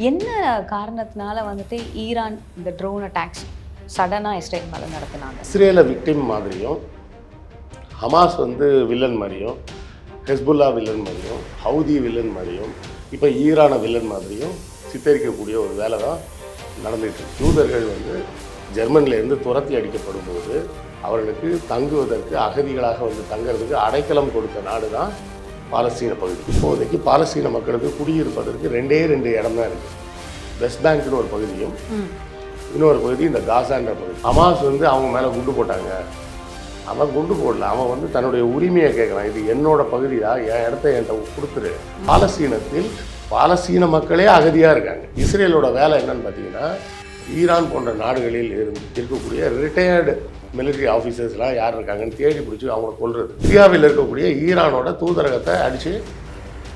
என்ன காரணத்தினால வந்துட்டு ஈரான் இந்த ட்ரோன் அட்டாக்ஸ் சடனாக இஸ்ரேல் மேலே நடத்தினாங்க? இஸ்ரேலை விக்டிம் மாதிரியும், ஹமாஸ் வந்து வில்லன் மாதிரியும், ஹெஸ்புல்லா வில்லன் மாதிரியும், ஹவுதி வில்லன் மாதிரியும், இப்போ ஈரான வில்லன் மாதிரியும் சித்தரிக்கக்கூடிய ஒரு வேலை தான் நடந்துகிட்டு இருக்கு. யூதர்கள் வந்து ஜெர்மனிலேருந்து துரத்தி அடிக்கப்படும் போது அவர்களுக்கு தங்குவதற்கு, அகதிகளாக வந்து தங்கிறதுக்கு அடைக்கலம் கொடுத்த நாடு தான் பாலஸ்தீன பகுதி. இப்போதைக்கு பாலஸ்தீன மக்களுக்கு குடியிருப்பதற்கு ரெண்டே இடம் தான் இருக்குது. வெஸ்ட் பேங்க்னு ஒரு பகுதியும், இன்னொரு பகுதி இந்த காசான்ற பகுதி. ஹமாஸ் வந்து அவங்க மேலே குண்டு போட்டாங்க. அவன் குண்டு போடல, அவன் வந்து தன்னுடைய உரிமையை கேட்குறான். இது என்னோட பகுதி தான், என் இடத்த என்கிட்ட கொடுத்துரு. பாலஸ்தீனத்தில் பாலஸ்தீன மக்களே அகதியாக இருக்காங்க. இஸ்ரேலோட வேலை என்னன்னு பார்த்தீங்கன்னா, ஈரான் போன்ற நாடுகளில் இருக்கக்கூடிய ரிட்டையர்டு மிலிட்ரி ஆஃபீஸர்ஸ்லாம் யார் இருக்காங்கன்னு தேடி பிடிச்சி அவங்கள கொல்றது. சிரியாவில் இருக்கக்கூடிய ஈரானோட தூதரகத்தை அடித்து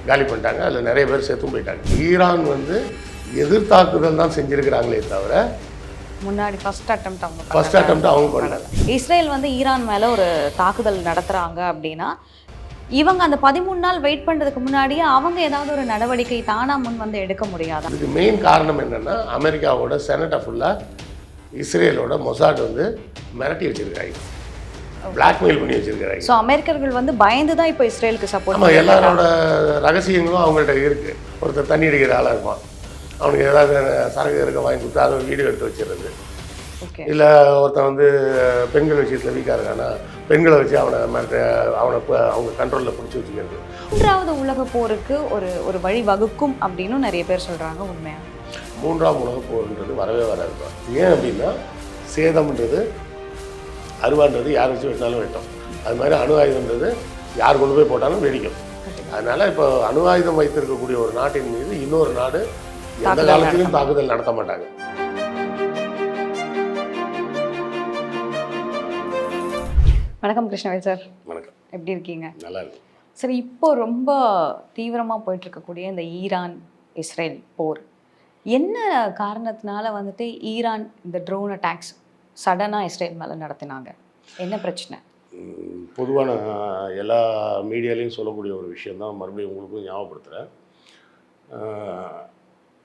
காலி பண்ணிட்டாங்க. அதில் நிறைய பேர் செத்தும் போயிட்டாங்க. ஈரான் வந்து எதிர்த்தாக்குதல் தான் செஞ்சுருக்கிறாங்களே தவிர முன்னாடி ஃபர்ஸ்ட் அட்டெம்ப்ட் அவங்க பண்ணல. இஸ்ரேல் வந்து ஈரான் மேலே ஒரு தாக்குதல் நடத்துகிறாங்க அப்படின்னா இவங்க அந்த 13 நாள் வெயிட் பண்ணுறதுக்கு முன்னாடியே அவங்க ஏதாவது ஒரு நடவடிக்கை தானா முன் வந்து எடுக்க முடியாதா? இதுக்கு மெயின் காரணம் என்னென்னா, அமெரிக்காவோட செனட்டை ஃபுல்லாக இஸ்ரேலோட மொசாட் வந்து மிரட்டி வச்சிருக்காங்க, பிளாக்மெயில் பண்ணி வச்சிருக்காங்க. ஸோ அமெரிக்கர்கள் வந்து பயந்து தான் இப்போ இஸ்ரேலுக்கு சப்போர்ட். ஆமாம், எல்லாரோட ரகசியங்களும் அவங்கள்ட்ட இருக்குது. ஒருத்தர் தண்ணி அடிக்கிற ஆளாக இருப்பான், அவனுக்கு ஏதாவது சரக்கு இருக்க வாங்கி கொடுத்து அதை வீடியோ எடுத்து வச்சிடுறது. இல்லை ஒருத்தன் வந்து பெண்கள் விஷயத்தில் வீக்காக இருக்கானா, பெண்களை வச்சு அவனை அவங்க கண்ட்ரோலில் பிடிச்சி வச்சுக்கிறது. 3வது உலக போருக்கு ஒரு வழி வகுக்கும் அப்படின்னு நிறைய பேர் சொல்கிறாங்க. உண்மையாக 3ஆம் உலக போர்ன்றது வரவே வராது. ஏன் அப்படின்னா, சேதம்ன்றது அருவான்றது யார் வச்சு வெட்டினாலும் வெட்டும். அது மாதிரி அணு ஆயுதம்ன்றது யார் கொண்டு போய் போட்டாலும் வெடிக்கும். அதனால் இப்போ அணு ஆயுதம் வைத்திருக்கக்கூடிய ஒரு நாட்டின் மீது இன்னொரு நாடு எந்த காலத்திலும் தாக்குதல் நடத்த மாட்டாங்க. வணக்கம் கிருஷ்ணவேல் சார். வணக்கம். எப்படி இருக்கீங்க? நல்லா இருக்கு. சரி, இப்போ ரொம்ப தீவிரமாக போயிட்டுருக்கக்கூடிய இந்த ஈரான் இஸ்ரேல் போர் என்ன காரணத்தினால வந்துட்டு ஈரான் இந்த ட்ரோன் அட்டாக்ஸ் சடனாக இஸ்ரேல் மேலே நடத்தினாங்க? என்ன பிரச்சனை? பொதுவான எல்லா மீடியாலையும் சொல்லக்கூடிய ஒரு விஷயந்தான் மறுபடியும் உங்களுக்கும் ஞாபகப்படுத்துகிறேன்.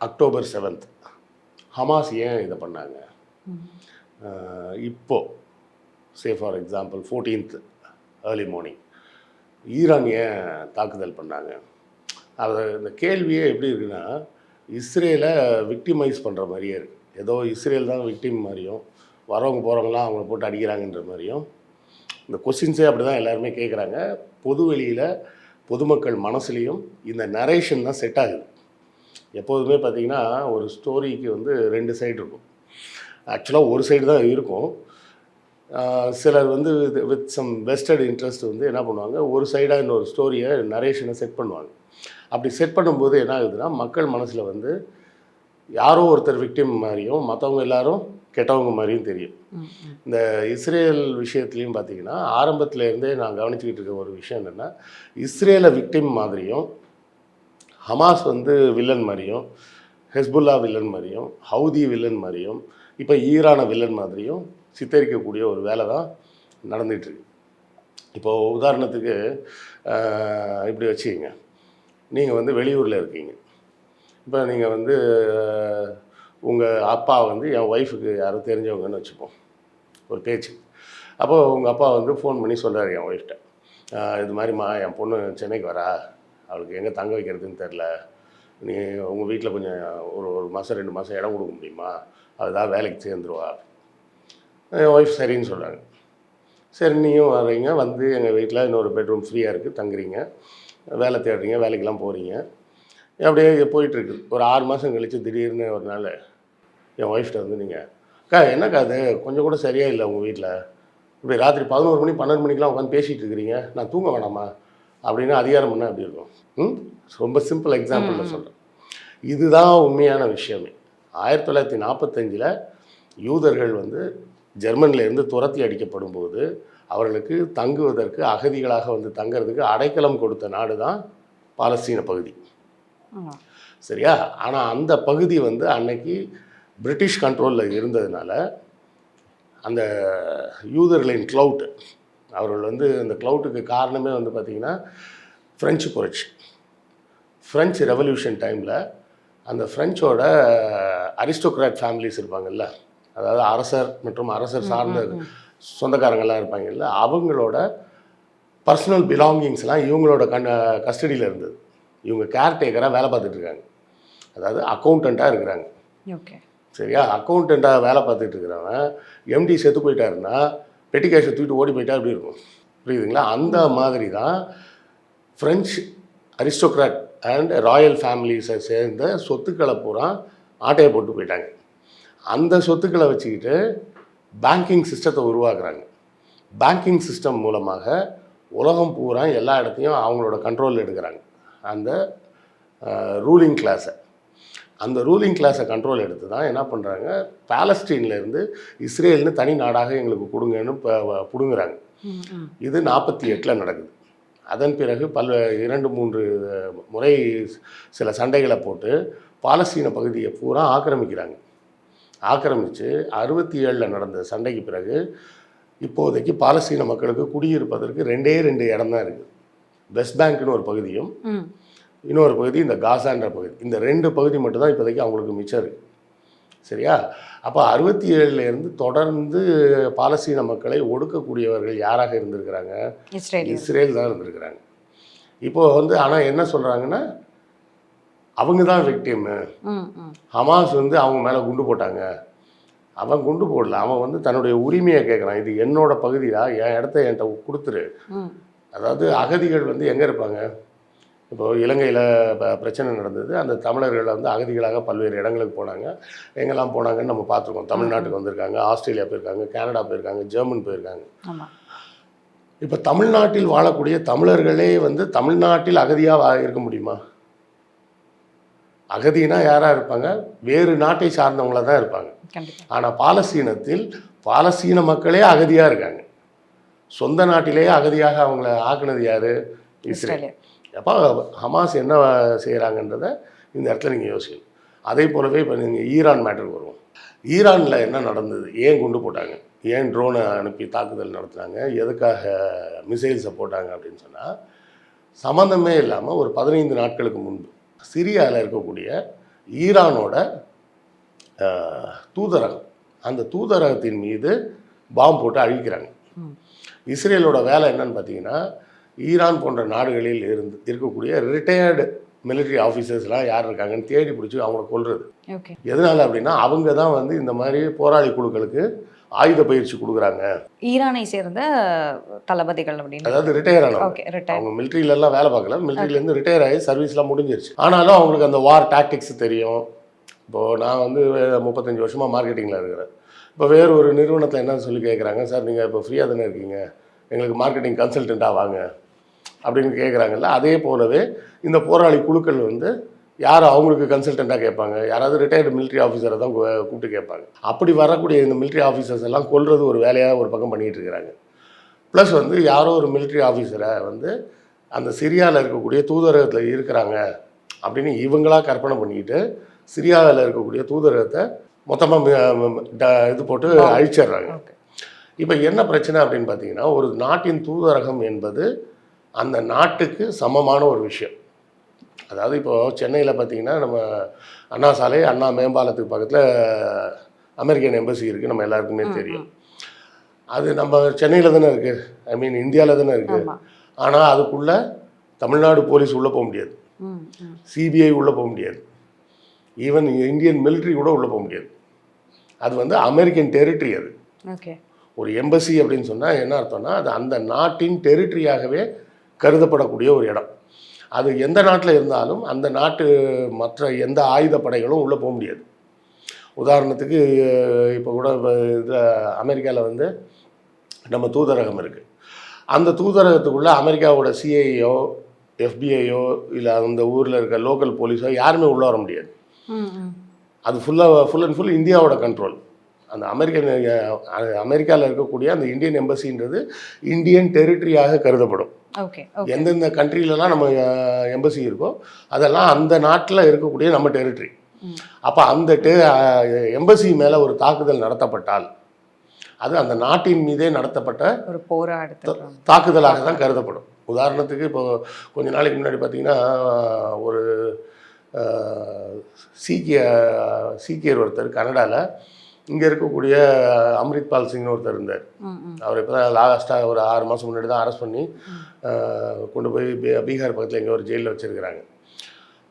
அக்டோபர் 7 ஹமாஸ் ஏன் இதை பண்ணாங்க? இப்போது for example 14th early morning Iran ஏன் தாக்குதல் பண்ணாங்க? அது இந்த கேள்வியே எப்படி இருக்குன்னா, இஸ்ரேலை விக்டிமைஸ் பண்ணுற மாதிரியே இருக்குது. ஏதோ இஸ்ரேல் தான் விக்டிம் மாதிரியும், வரவங்க போகிறவங்களாம் அவங்கள போட்டு அடிக்கிறாங்கன்ற மாதிரியும் இந்த கொஸ்டின்ஸே அப்படி தான் எல்லாருமே கேட்குறாங்க. பொதுவெளியில் பொதுமக்கள் மனசுலேயும் இந்த நரேஷன் தான் செட் ஆகுது. எப்போதுமே பார்த்திங்கன்னா, ஒரு ஸ்டோரிக்கு வந்து 2 சைடு இருக்கும். ஆக்சுவலாக ஒரு சைடு தான் இருக்கும். சிலர் வந்து வித் சம் வெஸ்டட் இன்ட்ரெஸ்ட் வந்து என்ன பண்ணுவாங்க, ஒரு சைடாக இன்னொரு ஸ்டோரியை நரேஷனை செட் பண்ணுவாங்க. அப்படி செட் பண்ணும்போது என்ன ஆகுதுன்னா, மக்கள் மனசில் வந்து யாரோ ஒருத்தர் விக்டிம் மாதிரியும் மற்றவங்க எல்லாரும் கெட்டவங்க மாதிரியும் தெரியும். இந்த இஸ்ரேல் விஷயத்துலையும் பார்த்திங்கன்னா, ஆரம்பத்திலேருந்தே நான் கவனிச்சுக்கிட்டு இருக்க ஒரு விஷயம் என்னென்னா, இஸ்ரேலை விக்டிம் மாதிரியும், ஹமாஸ் வந்து வில்லன் மாதிரியும், ஹெஸ்புல்லா வில்லன் மாதிரியும், ஹவுதி வில்லன் மாதிரியும், இப்போ ஈரான வில்லன் மாதிரியும் சித்தரிக்கக்கூடிய ஒரு வேலை தான் நடந்துகிட்ருக்கு. இப்போது உதாரணத்துக்கு இப்படி வச்சுக்கிங்க, நீங்கள் வந்து வெளியூரில் இருக்கீங்க. இப்போ நீங்கள் வந்து உங்கள் அப்பா வந்து என் ஒய்ஃபுக்கு யாரும் தெரிஞ்சவங்கன்னு வச்சுப்போம், ஒரு பேச்சு. அப்போது உங்கள் அப்பா வந்து ஃபோன் பண்ணி சொல்கிறார் என் ஒய்ஃப்கிட்ட, இது மாதிரிம்மா என் பொண்ணு சென்னைக்கு வரா, அவளுக்கு எங்கே தங்க வைக்கிறதுன்னு தெரில, நீ உங்கள் வீட்டில் கொஞ்சம் ஒரு மாதம் 2 மாதம் இடம் கொடுக்க முடியுமா, அதுதான் வேலைக்கு சேர்ந்துருவா. என் ஒய்ஃப் சரின்னு சொல்கிறாங்க. சரி, நீயும் வர்றீங்க, வந்து எங்கள் வீட்டில் இன்னொரு பெட்ரூம் ஃப்ரீயாக இருக்குது, தங்குறீங்க, வேலை தேடுறீங்க, வேலைக்கெலாம் போகிறீங்க. அப்படியே போயிட்டுருக்கு. ஒரு 6 மாதம் கழித்து திடீர்னு ஒரு நாள் என் ஒய்ஃப்கிட்ட வந்து நீங்கள், அக்கா என்னக்கா அது கொஞ்சம் கூட சரியாக இல்லை உங்கள் வீட்டில், இப்படி ராத்திரி 11 மணி 12 மணிக்கெலாம் உட்காந்து பேசிகிட்டு இருக்கிறீங்க, நான் தூங்க வேணாமா அப்படின்னு அதிகாரம் பண்ணால் அப்படி இருக்கும். ரொம்ப சிம்பிள் எக்ஸாம்பிளில் சொல்கிறேன். இதுதான் உண்மையான விஷயமே. 1945 யூதர்கள் வந்து ஜெர்மனிலேருந்து துரத்தி அடிக்கப்படும் போது அவர்களுக்கு தங்குவதற்கு, அகதிகளாக வந்து தங்கிறதுக்கு அடைக்கலம் கொடுத்த நாடு தான் பாலஸ்தீன பகுதி. சரியா? ஆனால் அந்த பகுதி வந்து அன்னைக்கு பிரிட்டிஷ் கண்ட்ரோலில் இருந்ததுனால அந்த யூதர்களின் க்ளவுட், அவர்கள் வந்து அந்த க்ளவுட்டுக்கு காரணமே வந்து பார்த்திங்கன்னா ஃப்ரெஞ்சு புரட்சி. ஃப்ரெஞ்சு ரெவல்யூஷன் டைமில் அந்த ஃப்ரெஞ்சோட அரிஸ்டோக்ராட் ஃபேமிலிஸ் இருப்பாங்கல்ல, அதாவது அரசர் மற்றும் அரசர் சார்ந்த சொந்தக்காரங்கள்லாம் இருப்பாங்கல்ல, அவங்களோட பர்சனல் பிலாங்கிங்ஸ்லாம் இவங்களோட கஸ்டடியில் இருந்தது. இவங்க கேர்டேக்கராக வேலை பார்த்துட்டு இருக்காங்க, அதாவது அக்கௌண்டண்ட்டாக இருக்கிறாங்க. ஓகே, சரியா? அக்கௌண்டண்ட்டாக வேலை பார்த்துட்டு இருக்கிறவன் எம்டி செத்து போயிட்டாருன்னா பெட்டி கேஷை தூக்கிட்டு ஓடி போயிட்டா எப்படி இருக்கும், புரியுதுங்களா? அந்த மாதிரி தான் ஃப்ரெஞ்சு அரிஸ்டோக்ராட் அண்ட் ராயல் ஃபேமிலிஸை சேர்ந்த சொத்துக்களை பூரா ஆட்டையை போட்டு போயிட்டாங்க. அந்த சொத்துக்களை வச்சுக்கிட்டு பேங்கிங் சிஸ்டத்தை உருவாக்குறாங்க. பேங்கிங் சிஸ்டம் மூலமாக உலகம் பூரா எல்லா இடத்தையும் அவங்களோட கண்ட்ரோலில் எடுக்கிறாங்க. அந்த ரூலிங் கிளாஸை அந்த ரூலிங் கிளாஸை கண்ட்ரோல் எடுத்து தான் என்ன பண்ணுறாங்க, பாலஸ்டீன்லேருந்து இஸ்ரேல்னு தனி நாடாக எங்களுக்கு கொடுங்கன்னு பிடுங்குறாங்க. இது 48 நடக்குது. அதன் பிறகு 2-3 முறை சில சண்டைகளை போட்டு பாலஸ்தீன பகுதியை பூரா ஆக்கிரமிக்கிறாங்க. ஆக்கிரமித்து 67 நடந்த சண்டைக்கு பிறகு இப்போதைக்கு பாலஸ்தீன மக்களுக்கு குடியிருப்பதற்கு 2 இடம் தான் இருக்குது. வெஸ்ட் பேங்க்னு ஒரு பகுதியும் இன்னொரு பகுதி இந்த காசான்ற பகுதி. இந்த 2 பகுதி மட்டும்தான் இப்போதைக்கு அவங்களுக்கு மிச்சம் இருக்குது. சரியா? அப்போ 67லேருந்து தொடர்ந்து பாலஸ்தீன மக்களை ஒடுக்கக்கூடியவர்கள் யாராக இருந்திருக்கிறாங்க? இஸ்ரேல் தான் இருந்திருக்கிறாங்க. இப்போது ஆனால் என்ன சொல்கிறாங்கன்னா, அவங்க தான் விக்டிமு. ஹமாஸ் அவங்க மேலே குண்டு போட்டாங்க. அவன் குண்டு போடல, அவன் தன்னுடைய உரிமையை கேட்குறான். இது என்னோட பகுதியா, என் இடத்த என்கிட்ட கொடுத்துரு. அதாவது அகதிகள் எங்கே இருப்பாங்க? இப்போது இலங்கையில் பிரச்சனை நடந்தது. அந்த தமிழர்கள் அகதிகளாக பல்வேறு இடங்களுக்கு போனாங்க. எங்கெல்லாம் போனாங்கன்னு நம்ம பார்த்துருக்கோம். தமிழ்நாட்டுக்கு வந்திருக்காங்க, ஆஸ்திரேலியா போயிருக்காங்க, கனடா போயிருக்காங்க, ஜெர்மன் போயிருக்காங்க. இப்போ தமிழ்நாட்டில் வாழக்கூடிய தமிழர்களே தமிழ்நாட்டில் அகதியாக இருக்க முடியுமா? அகதினா யாராக இருப்பாங்க? வேறு நாட்டை சார்ந்தவங்களாக தான் இருப்பாங்க. ஆனால் பாலஸ்தீனத்தில் பாலஸ்தீன மக்களே அகதியாக இருக்காங்க. சொந்த நாட்டிலேயே அகதியாக அவங்கள ஆக்குனது யார்? இஸ்ரேல். அப்போ ஹமாஸ் என்ன செய்கிறாங்கன்றதை இந்த இடத்துல நீங்கள் யோசிக்கணும். அதே போலவே இப்போ நீங்கள் ஈரான் மேட்டருக்கு வருவோம். ஈரானில் என்ன நடந்தது? ஏன் குண்டு போட்டாங்க? ஏன் ட்ரோனை அனுப்பி தாக்குதல் நடத்துனாங்க? எதுக்காக மிசைல்ஸை போட்டாங்க அப்படின்னு சொன்னால், சம்மந்தமே இல்லாமல் ஒரு 15 நாட்களுக்கு முன்பு சிரியாவில் இருக்கக்கூடிய ஈரானோட தூதரகம், அந்த தூதரகத்தின் மீது பாம்பு போட்டு அழிக்கிறாங்க. இஸ்ரேலோட வேலை என்னன்னு பார்த்தீங்கன்னா, ஈரான் போன்ற நாடுகளில் இருக்கக்கூடிய ரிட்டையர்டு மிலிட்ரி ஆஃபீஸர்ஸ்லாம் யார் இருக்காங்கன்னு தேடி பிடிச்சி அவங்கள கொல்றது. எதனால அப்படின்னா, அவங்க தான் இந்த மாதிரி போராளி குழுக்களுக்கு ஆயுத பயிற்சி கொடுக்குறாங்க. ஈரானை சேர்ந்த தளபதிகள் அப்படின்னு, அதாவது ரிட்டையர் ஆனவங்க. அவங்க மிலிட்ரியிலலாம் வேலை பார்க்கல, மிலிட்ரியிலேருந்து ரிட்டையர் ஆகி சர்வீஸ்லாம் முடிஞ்சிருச்சு. ஆனாலும் அவங்களுக்கு அந்த வார் டாக்டிக்ஸ் தெரியும். இப்போது நான் 35 வருஷமாக மார்க்கெட்டிங்கில் இருக்கிறேன். இப்போ வேறு ஒரு நிறுவனத்தில் என்னன்னு சொல்லி கேட்குறாங்க, சார் நீங்கள் இப்போ ஃப்ரீயாக தானே இருக்கீங்க, எங்களுக்கு மார்க்கெட்டிங் கன்சல்டண்ட்டாக வாங்க அப்படின்னு கேட்குறாங்கல்ல. அதே போலவே இந்த போராளி குழுக்கள் யார் அவங்களுக்கு கன்சல்டண்ட்டாக கேட்பாங்க? யாராவது ரிட்டையர்டு மிலிட்ரி ஆஃபீஸரை தான் கூப்பிட்டு கேட்பாங்க. அப்படி வரக்கூடிய இந்த மிலிட்ரி ஆஃபீஸர்ஸ் எல்லாம் கொல்றது ஒரு வேலையாக ஒரு பக்கம் பண்ணிகிட்டு இருக்கிறாங்க. ப்ளஸ் யாரோ ஒரு மிலிட்ரி ஆஃபீஸரை அந்த சிரியாவில் இருக்கக்கூடிய தூதரகத்தில் இருக்கிறாங்க அப்படின்னு இவங்களாக கற்பனை பண்ணிக்கிட்டு சிரியாவில் இருக்கக்கூடிய தூதரகத்தை மொத்தமாக இது போட்டு அழிச்சிடுறாங்க. இப்போ என்ன பிரச்சனை அப்படின்னு பார்த்தீங்கன்னா, ஒரு நாட்டின் தூதரகம் என்பது அந்த நாட்டுக்கு சமமான ஒரு விஷயம். அதாவது இப்போது சென்னையில் பார்த்தீங்கன்னா, நம்ம அண்ணா சாலை, அண்ணா மேம்பாலத்துக்கு பக்கத்தில் அமெரிக்கன் எம்பசி இருக்குது, நம்ம எல்லாருக்குமே தெரியும். அது நம்ம சென்னையில் தானே இருக்குது, ஐ மீன் இந்தியாவில் தானே இருக்குது. ஆனால் அதுக்குள்ளே தமிழ்நாடு போலீஸ் உள்ளே போக முடியாது, சிபிஐ உள்ளே போக முடியாது, ஈவன் இந்தியன் மிலிட்ரி கூட உள்ளே போக முடியாது. அது அமெரிக்கன் டெரிட்டரி. அது ஒரு எம்பசி அப்படின்னு சொன்னால் என்ன அர்த்தம்னா, அது அந்த நாட்டின் டெரிட்டரியாகவே கருதப்படக்கூடிய ஒரு இடம். அது எந்த நாட்டில் இருந்தாலும் அந்த நாட்டு மற்ற எந்த ஆயுதப்படைகளும் உள்ளே போக முடியாது. உதாரணத்துக்கு இப்போ கூட இதில் அமெரிக்காவில் நம்ம தூதரகம் இருக்குது. அந்த தூதரகத்துக்குள்ளே அமெரிக்காவோட சிஐயோ எஃபிஐயோ இல்லை அந்த ஊரில் இருக்க லோக்கல் போலீஸோ யாருமே உள்ளே வர முடியாது. அது ஃபுல் அண்ட் ஃபுல் இந்தியாவோட கண்ட்ரோல். அந்த அமெரிக்காவில் இருக்கக்கூடிய அந்த இந்தியன் எம்பசின்றது இந்தியன் டெரிட்டரியாக கருதப்படும். எந்தெந்த கண்ட்ரிலலாம் நம்ம எம்பசி இருக்கோ அதெல்லாம் அந்த நாட்டில் இருக்கக்கூடிய நம்ம டெரிட்டரி. அப்போ அந்த எம்பசி மேலே ஒரு தாக்குதல் நடத்தப்பட்டால் அது அந்த நாட்டின் மீதே நடத்தப்பட்ட ஒரு தாக்குதலாக தான் கருதப்படும். உதாரணத்துக்கு இப்போ கொஞ்ச நாளைக்கு முன்னாடி பார்த்தீங்கன்னா, ஒரு சீக்கியர் ஒருத்தர் கனடாவில் இங்கே இருக்கக்கூடிய அம்ரித்பால் சிங்னு ஒருத்தர் இருந்தார். அவர் இப்போ தான் லாஸ்ட்டாக ஒரு 6 மாதம் முன்னாடி தான் அரெஸ்ட் பண்ணி கொண்டு போய் பீகார் பக்கத்தில் எங்கே ஒரு ஜெயிலில் வச்சுருக்கிறாங்க.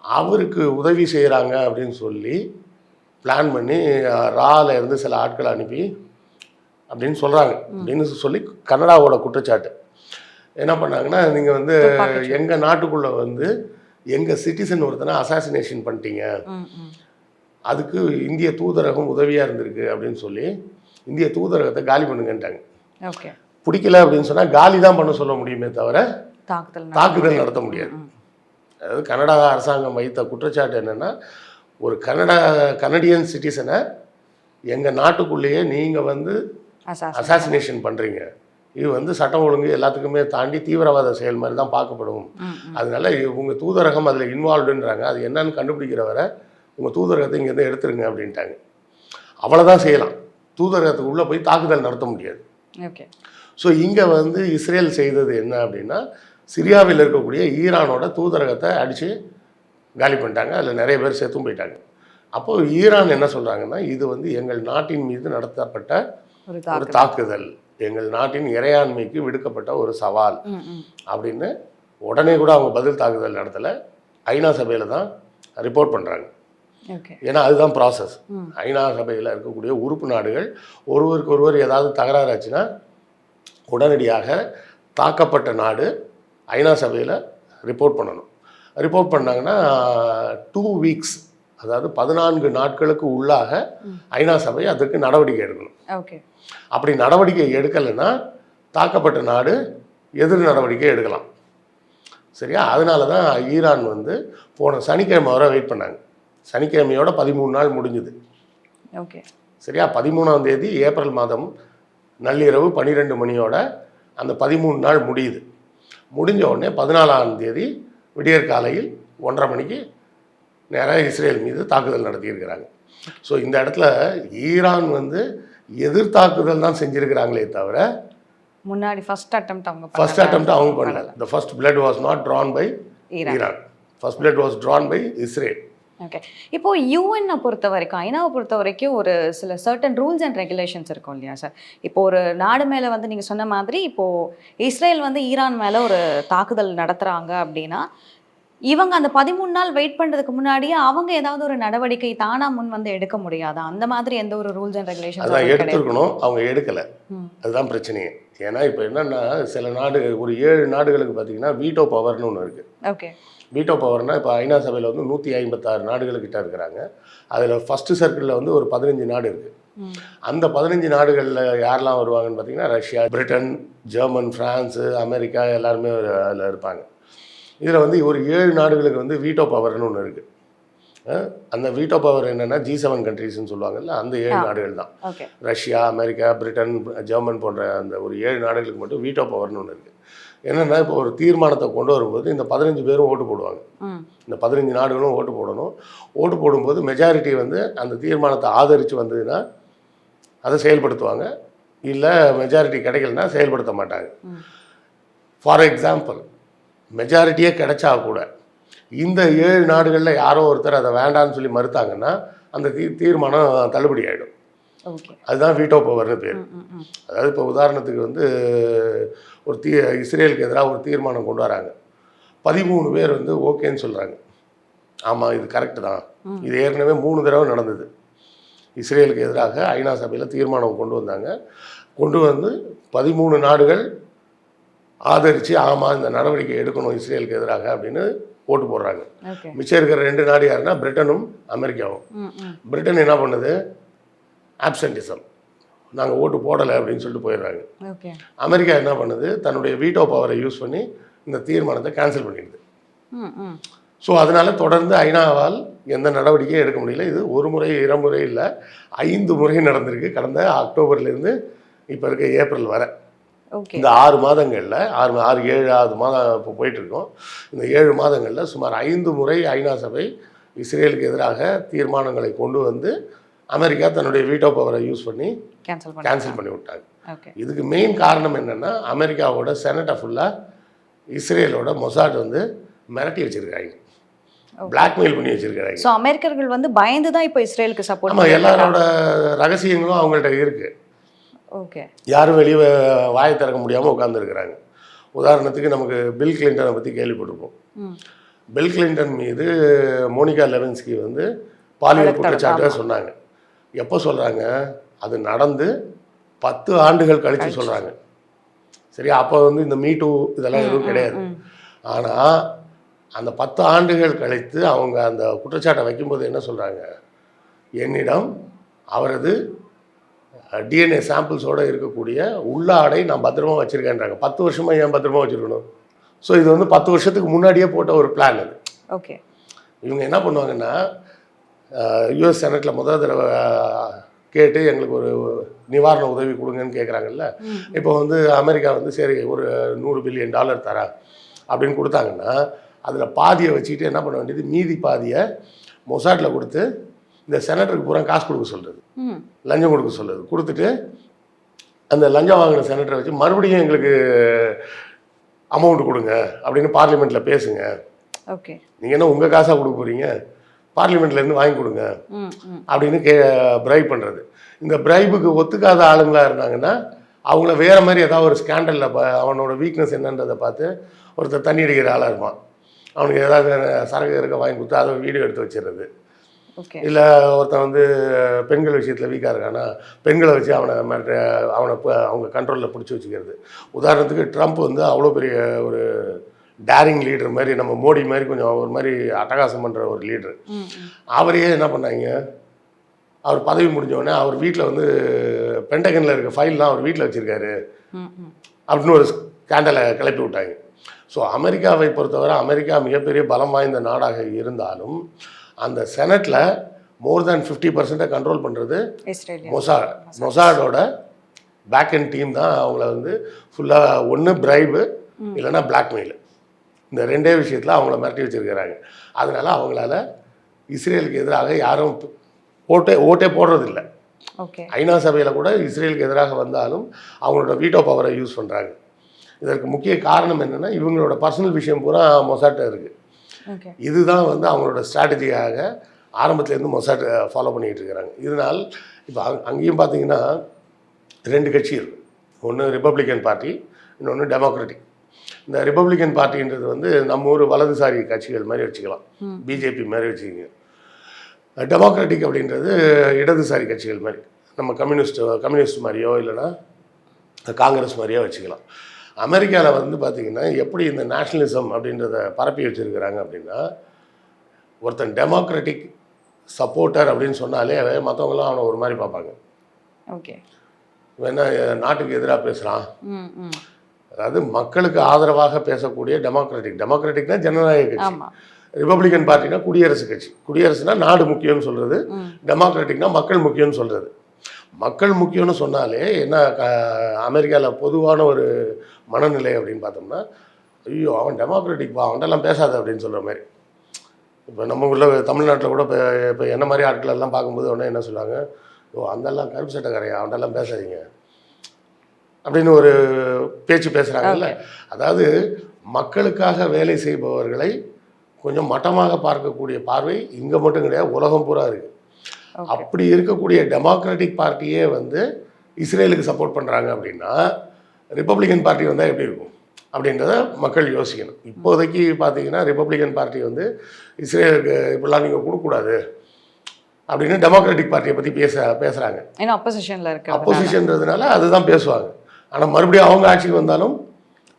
அவருக்கு உதவி செய்கிறாங்க அப்படின்னு சொல்லி பிளான் பண்ணி ராவில் இருந்து சில ஆட்களை அனுப்பி அப்படின்னு சொல்கிறாங்க அப்படின்னு சொல்லி கனடாவோட குற்றச்சாட்டு. என்ன பண்ணாங்கன்னா, நீங்கள் வந்து எங்கள் நாட்டுக்குள்ளே வந்து எங்கள் சிட்டிசன் ஒருத்தனை அசாசினேஷன் பண்ணிட்டீங்க, அதுக்கு இந்திய தூதரகம் உதவியாக இருந்திருக்கு அப்படின்னு சொல்லி இந்திய தூதரகத்தை காலி பண்ணுங்கன்ட்டாங்க. பிடிக்கல அப்படின்னு சொன்னால் காலி தான் பண்ண சொல்ல முடியுமே தவிர தாக்குதல் நடத்த முடியாது. அதாவது கனடா அரசாங்கம் வைத்த குற்றச்சாட்டு என்னென்னா, ஒரு கனடியன் சிட்டிசனை எங்கள் நாட்டுக்குள்ளேயே நீங்கள் வந்து அசாசினேஷன் பண்ணுறீங்க, இது வந்து சட்டம் ஒழுங்கு எல்லாத்துக்குமே தாண்டி தீவிரவாத செயல் மாதிரி தான் பார்க்கப்படும். அதனால உங்கள் தூதரகம் அதில் இன்வால்வ்டுன்றாங்க, அது என்னன்னு கண்டுபிடிக்கிற வரை உங்கள் தூதரகத்தை இங்கேருந்து எடுத்துருங்க அப்படின்ட்டாங்க. அவ்வளோதான் செய்யலாம், தூதரகத்துக்கு உள்ளே போய் தாக்குதல் நடத்த முடியாது. ஸோ இங்கே வந்து இஸ்ரேல் செய்தது என்ன அப்படின்னா, சிரியாவில் இருக்கக்கூடிய ஈரானோட தூதரகத்தை அடித்து காலி பண்ணிட்டாங்க. அதில் நிறைய பேர் செத்தும் போயிட்டாங்க. அப்போது ஈரான் என்ன சொல்கிறாங்கன்னா, இது வந்து எங்கள் நாட்டின் மீது நடத்தப்பட்ட ஒரு தாக்குதல், எங்கள் நாட்டின் இறையாண்மைக்கு விடுக்கப்பட்ட ஒரு சவால் அப்படின்னு உடனே கூட அவங்க பதில் தாக்குதல் நடத்தலை. ஐநா சபையில் தான் ரிப்போர்ட் பண்ணுறாங்க. ஏன்னா அதுதான் ப்ராசஸ். ஐநா சபையில் இருக்கக்கூடிய உறுப்பு நாடுகள் ஒருவருக்கு ஒருவர் ஏதாவது தகராறு ஆச்சுன்னா உடனடியாக தாக்கப்பட்ட நாடு ஐநா சபையில் ரிப்போர்ட் பண்ணணும். ரிப்போர்ட் பண்ணாங்கன்னா 2 வீக்ஸ், அதாவது 14 நாட்களுக்கு உள்ளாக ஐநா சபை அதற்கு நடவடிக்கை எடுக்கணும். அப்படி நடவடிக்கை எடுக்கலைன்னா தாக்கப்பட்ட நாடு எதிர் நடவடிக்கை எடுக்கலாம். சரியா? அதனால தான் ஈரான் வந்து போன சனிக்கிழமை வரை வெயிட் பண்ணாங்க. சனிக்கிழமையோட 13 நாள் முடிஞ்சுது. சரியா? 13ஆம் தேதி ஏப்ரல் மாதம் நள்ளிரவு 12 மணியோட அந்த 13 நாள் முடியுது. முடிஞ்ச உடனே 14ஆம் தேதி விடியற் காலையில் 1:30 மணிக்கு நேராக இஸ்ரேல் மீது தாக்குதல் நடத்தியிருக்கிறாங்க. ஸோ இந்த இடத்துல ஈரான் வந்து எதிர்த்தாக்குதல் தான் செஞ்சுருக்கிறாங்களே தவிர முன்னாடி ஃபர்ஸ்ட் அட்டெம்ப்ட் அவங்க பண்ணல. The first blood was not drawn by Iran. First blood was drawn by Israel. Okay. இப்போ யூஎன்னை பொறுத்த வரைக்கும், ஐநாவை பொறுத்த வரைக்கும் ஒரு சில சர்டன் ரூல்ஸ் அண்ட் ரெகுலேஷன்ஸ் இருக்கும் இல்லையா சார்? இப்போ ஒரு நாடு மேலே வந்து நீங்கள் சொன்ன மாதிரி இப்போது இஸ்ரேல் வந்து ஈரான் மேலே ஒரு தாக்குதல் நடத்துகிறாங்க அப்படின்னா, இவங்க அந்த 13 நாள் வெயிட் பண்ணுறதுக்கு முன்னாடியே அவங்க ஏதாவது ஒரு நடவடிக்கை தானா முன் வந்து எடுக்க முடியாதா? அந்த மாதிரி எந்த ஒரு ரூல்ஸ் அண்ட் ரெகுலேஷன் அதான் எடுத்துருக்கணும், அவங்க எடுக்கலை. அதுதான் பிரச்சனையே. ஏன்னா இப்போ என்னென்னா, சில நாடுகள் ஒரு 7 நாடுகளுக்கு பார்த்தீங்கன்னா வீட்டோ பவர்னு ஒன்று இருக்குது. ஓகே. வீட்டோ பவர்னால் இப்போ ஐநா சபையில் வந்து 156 நாடுகள்கிட்ட இருக்கிறாங்க. அதில் ஃபஸ்ட்டு சர்க்கிளில் வந்து ஒரு 15 நாடு இருக்குது. அந்த 15 நாடுகளில் யாரெல்லாம் வருவாங்கன்னு பார்த்தீங்கன்னா, Russia, Britain, German, France, America எல்லாருமே அதில் இருப்பாங்க. இதில் வந்து ஒரு 7 நாடுகளுக்கு வந்து வீட்டோ பவர்னு ஒன்று இருக்குது. அந்த வீட்டோ பவர் என்னென்னா G7 கண்ட்ரிஸ்ன்னு சொல்லுவாங்கல்ல, அந்த 7 நாடுகள் தான். ரஷ்யா, அமெரிக்கா, பிரிட்டன், ஜெர்மன் போன்ற அந்த ஒரு 7 நாடுகளுக்கு மட்டும் வீட்டோ பவர்னு ஒன்று இருக்குது. என்னென்னா, இப்போ ஒரு தீர்மானத்தை கொண்டு வரும்போது இந்த 15 பேரும் ஓட்டு போடுவாங்க. இந்த 15 நாடுகளும் ஓட்டு போடணும். ஓட்டு போடும்போது மெஜாரிட்டி வந்து அந்த தீர்மானத்தை ஆதரித்து வந்ததுன்னா அதை செயல்படுத்துவாங்க, இல்லை மெஜாரிட்டி கிடைக்கலன்னா செயல்படுத்த மாட்டாங்க. ஃபார் எக்ஸாம்பிள், மெஜாரிட்டியே கிடைச்சா கூட இந்த 7 நாடுகளில் யாரோ ஒருத்தர் அதை வேண்டான்னு சொல்லி மறுத்தாங்கன்னா அந்த தீர்மானம் தள்ளுபடி ஆகிடும். அதுதான் வீட்டோ பவர்னு பேர். அதாவது இப்போ உதாரணத்துக்கு வந்து ஒரு இஸ்ரேலுக்கு எதிராக ஒரு தீர்மானம் கொண்டு வராங்க. 13 பேர் வந்து ஓகேன்னு சொல்கிறாங்க, ஆமாம் இது கரெக்டு தான். இது ஏற்கனவே 3 தடவை நடந்தது. இஸ்ரேலுக்கு எதிராக ஐநா சபையில் தீர்மானம் கொண்டு வந்தாங்க. கொண்டு வந்து 13 நாடுகள் ஆதரித்து ஆமாம் இந்த நடவடிக்கை எடுக்கணும் இஸ்ரேலுக்கு எதிராக அப்படின்னு ஓட்டு போடுறாங்க. மிச்சம் இருக்கிற 2 நாடு யாருன்னா பிரிட்டனும் அமெரிக்காவும். பிரிட்டன் என்ன பண்ணுது, ஆப்சன்டிசம், நாங்கள் ஓட்டு போடலை அப்படின்னு சொல்லிட்டு போயிடுறாங்க. அமெரிக்கா என்ன பண்ணுது, தன்னுடைய வீட்டோ பவரை யூஸ் பண்ணி இந்த தீர்மானத்தை கேன்சல் பண்ணிடுது. ஸோ அதனால் தொடர்ந்து ஐநாவால் எந்த நடவடிக்கையும் எடுக்க முடியல. இது ஒரு முறை 2 முறை இல்லை, 5 முறை நடந்திருக்கு கடந்த அக்டோபர்லேருந்து இப்போ இருக்க ஏப்ரல் வரை. இந்த 6 மாதங்களில் 7 மாதம் இப்போ போயிட்டுருக்கோம். இந்த 7 மாதங்களில் சுமார் 5 முறை ஐநா சபை இஸ்ரேலுக்கு எதிராக தீர்மானங்களை கொண்டு வந்து அமெரிக்கா தன்னுடைய வீட்டோ பவரை யூஸ் பண்ணி கேன்சல் பண்ணி விட்டாங்க. இதுக்கு மெயின் காரணம் என்னென்னா, அமெரிக்காவோட செனட்டை ஃபுல்லாக இஸ்ரேலோட மொசாட் வந்து மிரட்டி வச்சுருக்காங்க. பிளாக்மெயில் பண்ணி வச்சிருக்காங்க. ஸோ அமெரிக்கர்கள் வந்து பயந்து தான் இப்போ இஸ்ரேலுக்கு சப்போர்ட் ஆமாம், எல்லாரோட ரகசியங்களும் அவங்கள்ட்ட இருக்குது. ஓகே. யாரும் வெளியே வாயை திறக்க முடியாமல் உட்காந்துருக்குறாங்க. உதாரணத்துக்கு நமக்கு பில் கிளின்டனை பற்றி கேள்விப்பட்டிருப்போம். பில் கிளின்டன் மீது மோனிகா லெவின்ஸ்கி வந்து பாலியல் குற்றச்சாட்டை சொன்னாங்க. எப்போ சொல்கிறாங்க? அது நடந்து 10 ஆண்டுகள் கழித்து சொல்கிறாங்க. சரியா? அப்போ வந்து இந்த மீட்டு இதெல்லாம் எதுவும் கிடையாது. ஆனால் அந்த 10 ஆண்டுகள் கழித்து அவங்க அந்த குற்றச்சாட்டை வைக்கும்போது என்ன சொல்கிறாங்க? என்னிடம் அவரது டிஎன்ஏ சாம்பிள்ஸோடு இருக்கக்கூடிய உள்ளாடை நான் பத்திரமா வச்சுருக்கேன்றாங்க. 10 வருஷமாக ஏன் பத்திரமா வச்சுருக்கணும்? ஸோ இது வந்து 10 வருஷத்துக்கு முன்னாடியே போட்ட ஒரு பிளான் அது. ஓகே. இவங்க என்ன பண்ணுவாங்கன்னா, யுஎஸ் செனட்டில் முதல் தடவை கேட்டு எங்களுக்கு ஒரு நிவாரண உதவி கொடுங்கன்னு கேட்குறாங்கல்ல. இப்போ வந்து அமெரிக்கா வந்து சரி ஒரு $100 பில்லியன் தரா அப்படின்னு கொடுத்தாங்கன்னா, அதில் பாதியை வச்சுக்கிட்டு என்ன பண்ண வேண்டியது, மீதி பாதியை மொசாட்டில் கொடுத்து இந்த செனட்டருக்கு பூரா காசு கொடுக்க சொல்கிறது, லஞ்சம் கொடுக்க சொல்கிறது. கொடுத்துட்டு அந்த லஞ்சம் வாங்கின செனட்டரை வச்சு மறுபடியும் எங்களுக்கு அமௌண்ட் கொடுங்க அப்படின்னு பார்லிமெண்ட்டில் பேசுங்க. ஓகே. நீங்கள் என்ன உங்கள் காசாக கொடுக்க போகிறீங்க, பார்லிமெண்ட்லேருந்து வாங்கி கொடுங்க அப்படின்னு பிரைப் பண்ணுறது. இந்த பிரைபுக்கு ஒத்துக்காத ஆளுங்களாக இருந்தாங்கன்னா அவங்கள வேறு மாதிரி ஏதாவது ஒரு ஸ்கேண்டலில் அவனோட வீக்னஸ் என்னன்றதை பார்த்து ஒருத்தர் தண்ணி அடிக்கிற ஆளாக இருப்பான், அவனுக்கு ஏதாவது சரக்கு இருக்க வாங்கி கொடுத்து அதை வீடியோ எடுத்து வச்சிடுறது. இல்லை ஒருத்தன் வந்து பெண்கள் விஷயத்தில் வீக்காக இருக்கானா பெண்களை வச்சு அவனை அவங்க கண்ட்ரோலில் பிடிச்சி வச்சுக்கிறது. உதாரணத்துக்கு ட்ரம்ப் வந்து அவ்வளோ பெரிய ஒரு டேரிங் லீடர் மாதிரி, நம்ம மோடி மாதிரி கொஞ்சம் ஒரு மாதிரி அட்டகாசம் பண்ணுற ஒரு லீடர். அவரையே என்ன பண்ணாங்க, அவர் பதவி முடிஞ்சோடனே அவர் வீட்டில் வந்து பென்டகனில் இருக்க ஃபைல்லாம் அவர் வீட்டில் வச்சுருக்காரு அப்படின்னு ஒரு ஸ்கேண்டலை கிளப்பி விட்டாங்க. ஸோ அமெரிக்காவை பொறுத்தவரை அமெரிக்கா மிகப்பெரிய பலம் வாய்ந்த நாடாக இருந்தாலும் அந்த செனட்டில் மோர் தேன் 50% கண்ட்ரோல் பண்ணுறது மொசாடோட பேக் அண்ட் டீம் தான். அவங்கள வந்து ஃபுல்லாக ஒன்று பிரைபு இல்லைன்னா பிளாக்மெயில், இந்த ரெண்டே விஷயத்தில் அவங்கள மிரட்டி வச்சுருக்கிறாங்க. அதனால் அவங்களால இஸ்ரேலுக்கு எதிராக யாரும் ஓட்டே போடுறதில்லை. ஐநா சபையில் கூட இஸ்ரேலுக்கு எதிராக வந்தாலும் அவங்களோட வீட்டோ பவரை யூஸ் பண்ணுறாங்க. இதற்கு முக்கிய காரணம் என்னென்னா இவங்களோட பர்சனல் விஷயம் பூரா மொசாட்டை இருக்குது. இதுதான் வந்து அவங்களோட ஸ்ட்ராட்டஜியாக ஆரம்பத்துலேருந்து மொசாட் ஃபாலோ பண்ணிகிட்டு இருக்கிறாங்க. இதனால் இப்போ அங்கேயும் பார்த்தீங்கன்னா 2 கட்சி இருக்குது. ஒன்று ரிப்பப்ளிக்கன் பார்ட்டி, இன்னொன்று டெமோக்ராட்டிக். இந்த ரிப்பப்ளிக்கன் பார்ட்டின்றது வந்து நம்ம ஊர் வலதுசாரி கட்சிகள் மாதிரி வச்சுக்கலாம், பிஜேபி மாதிரி வச்சுக்கிங்க. டெமோக்ராட்டிக் அப்படின்றது இடதுசாரி கட்சிகள் மாதிரி, நம்ம கம்யூனிஸ்ட் மாதிரியோ இல்லைன்னா காங்கிரஸ் மாதிரியோ வச்சுக்கலாம். அமெரிக்காவில் வந்து பார்த்திங்கன்னா எப்படி இந்த நேஷ்னலிசம் அப்படின்றத பரப்பி வச்சுருக்கிறாங்க அப்படின்னா, ஒருத்தன் டெமோக்ராட்டிக் சப்போர்ட்டர் அப்படின்னு சொன்னாலே மற்றவங்களாம் அவனை ஒரு மாதிரி பார்ப்பாங்க. ஓகே, வேணா நாட்டுக்கு எதிராக பேசுகிறான், அதாவது மக்களுக்கு ஆதரவாக பேசக்கூடிய டெமோக்ராட்டிக்னா ஜனநாயக கட்சி, ரிப்பப்ளிக்கன் பார்ட்டினா குடியரசு கட்சி. குடியரசுனா நாடு முக்கியம்னு சொல்கிறது, டெமோக்ராட்டிக்னா மக்கள் முக்கியம்னு சொல்கிறது. மக்கள் முக்கியம்னு சொன்னாலே என்ன அமெரிக்காவில் பொதுவான ஒரு மனநிலை அப்படின்னு பார்த்தோம்னா, ஐயோ அவன் டெமோக்ராட்டிக் அவன்கிட்டலாம் பேசாத அப்படின்னு சொல்கிற மாதிரி. இப்போ நம்ம உள்ள தமிழ்நாட்டில் கூட இப்போ என்ன மாதிரி ஆட்கள் எல்லாம் பார்க்கும்போது உடனே என்ன சொல்லுவாங்க, ஓ அந்தெல்லாம் கருப்பு சட்டக்காரையா அவன்கிட்டலாம் பேசாதீங்க அப்படின்னு ஒரு பேச்சு பேசுகிறாங்கல்ல. அதாவது மக்களுக்காக வேலை செய்பவர்களை கொஞ்சம் மட்டமாக பார்க்கக்கூடிய பார்வை இங்கே மட்டும் கிடையாது, உலகம் பூரா இருக்குது. அப்படி இருக்கக்கூடிய டெமோக்ராட்டிக் பார்ட்டியே வந்து இஸ்ரேலுக்கு சப்போர்ட் பண்ணுறாங்க அப்படின்னா ரிப்பப்ளிக்கன் பார்ட்டி வந்தால் எப்படி இருக்கும் அப்படின்றத மக்கள் யோசிக்கணும். இப்போதைக்கு பார்த்தீங்கன்னா ரிப்பப்ளிக்கன் பார்ட்டி வந்து இஸ்ரேலுக்கு இப்படிலாம் நீங்கள் கொடுக்கக்கூடாது அப்படின்னு டெமோக்ராட்டிக் பார்ட்டியை பற்றி பேசுகிறாங்க. ஏன்னா அப்போசிஷன்றதுனால அதுதான் பேசுவாங்க. ஆனால் மறுபடியும் அவங்க ஆட்சிக்கு வந்தாலும்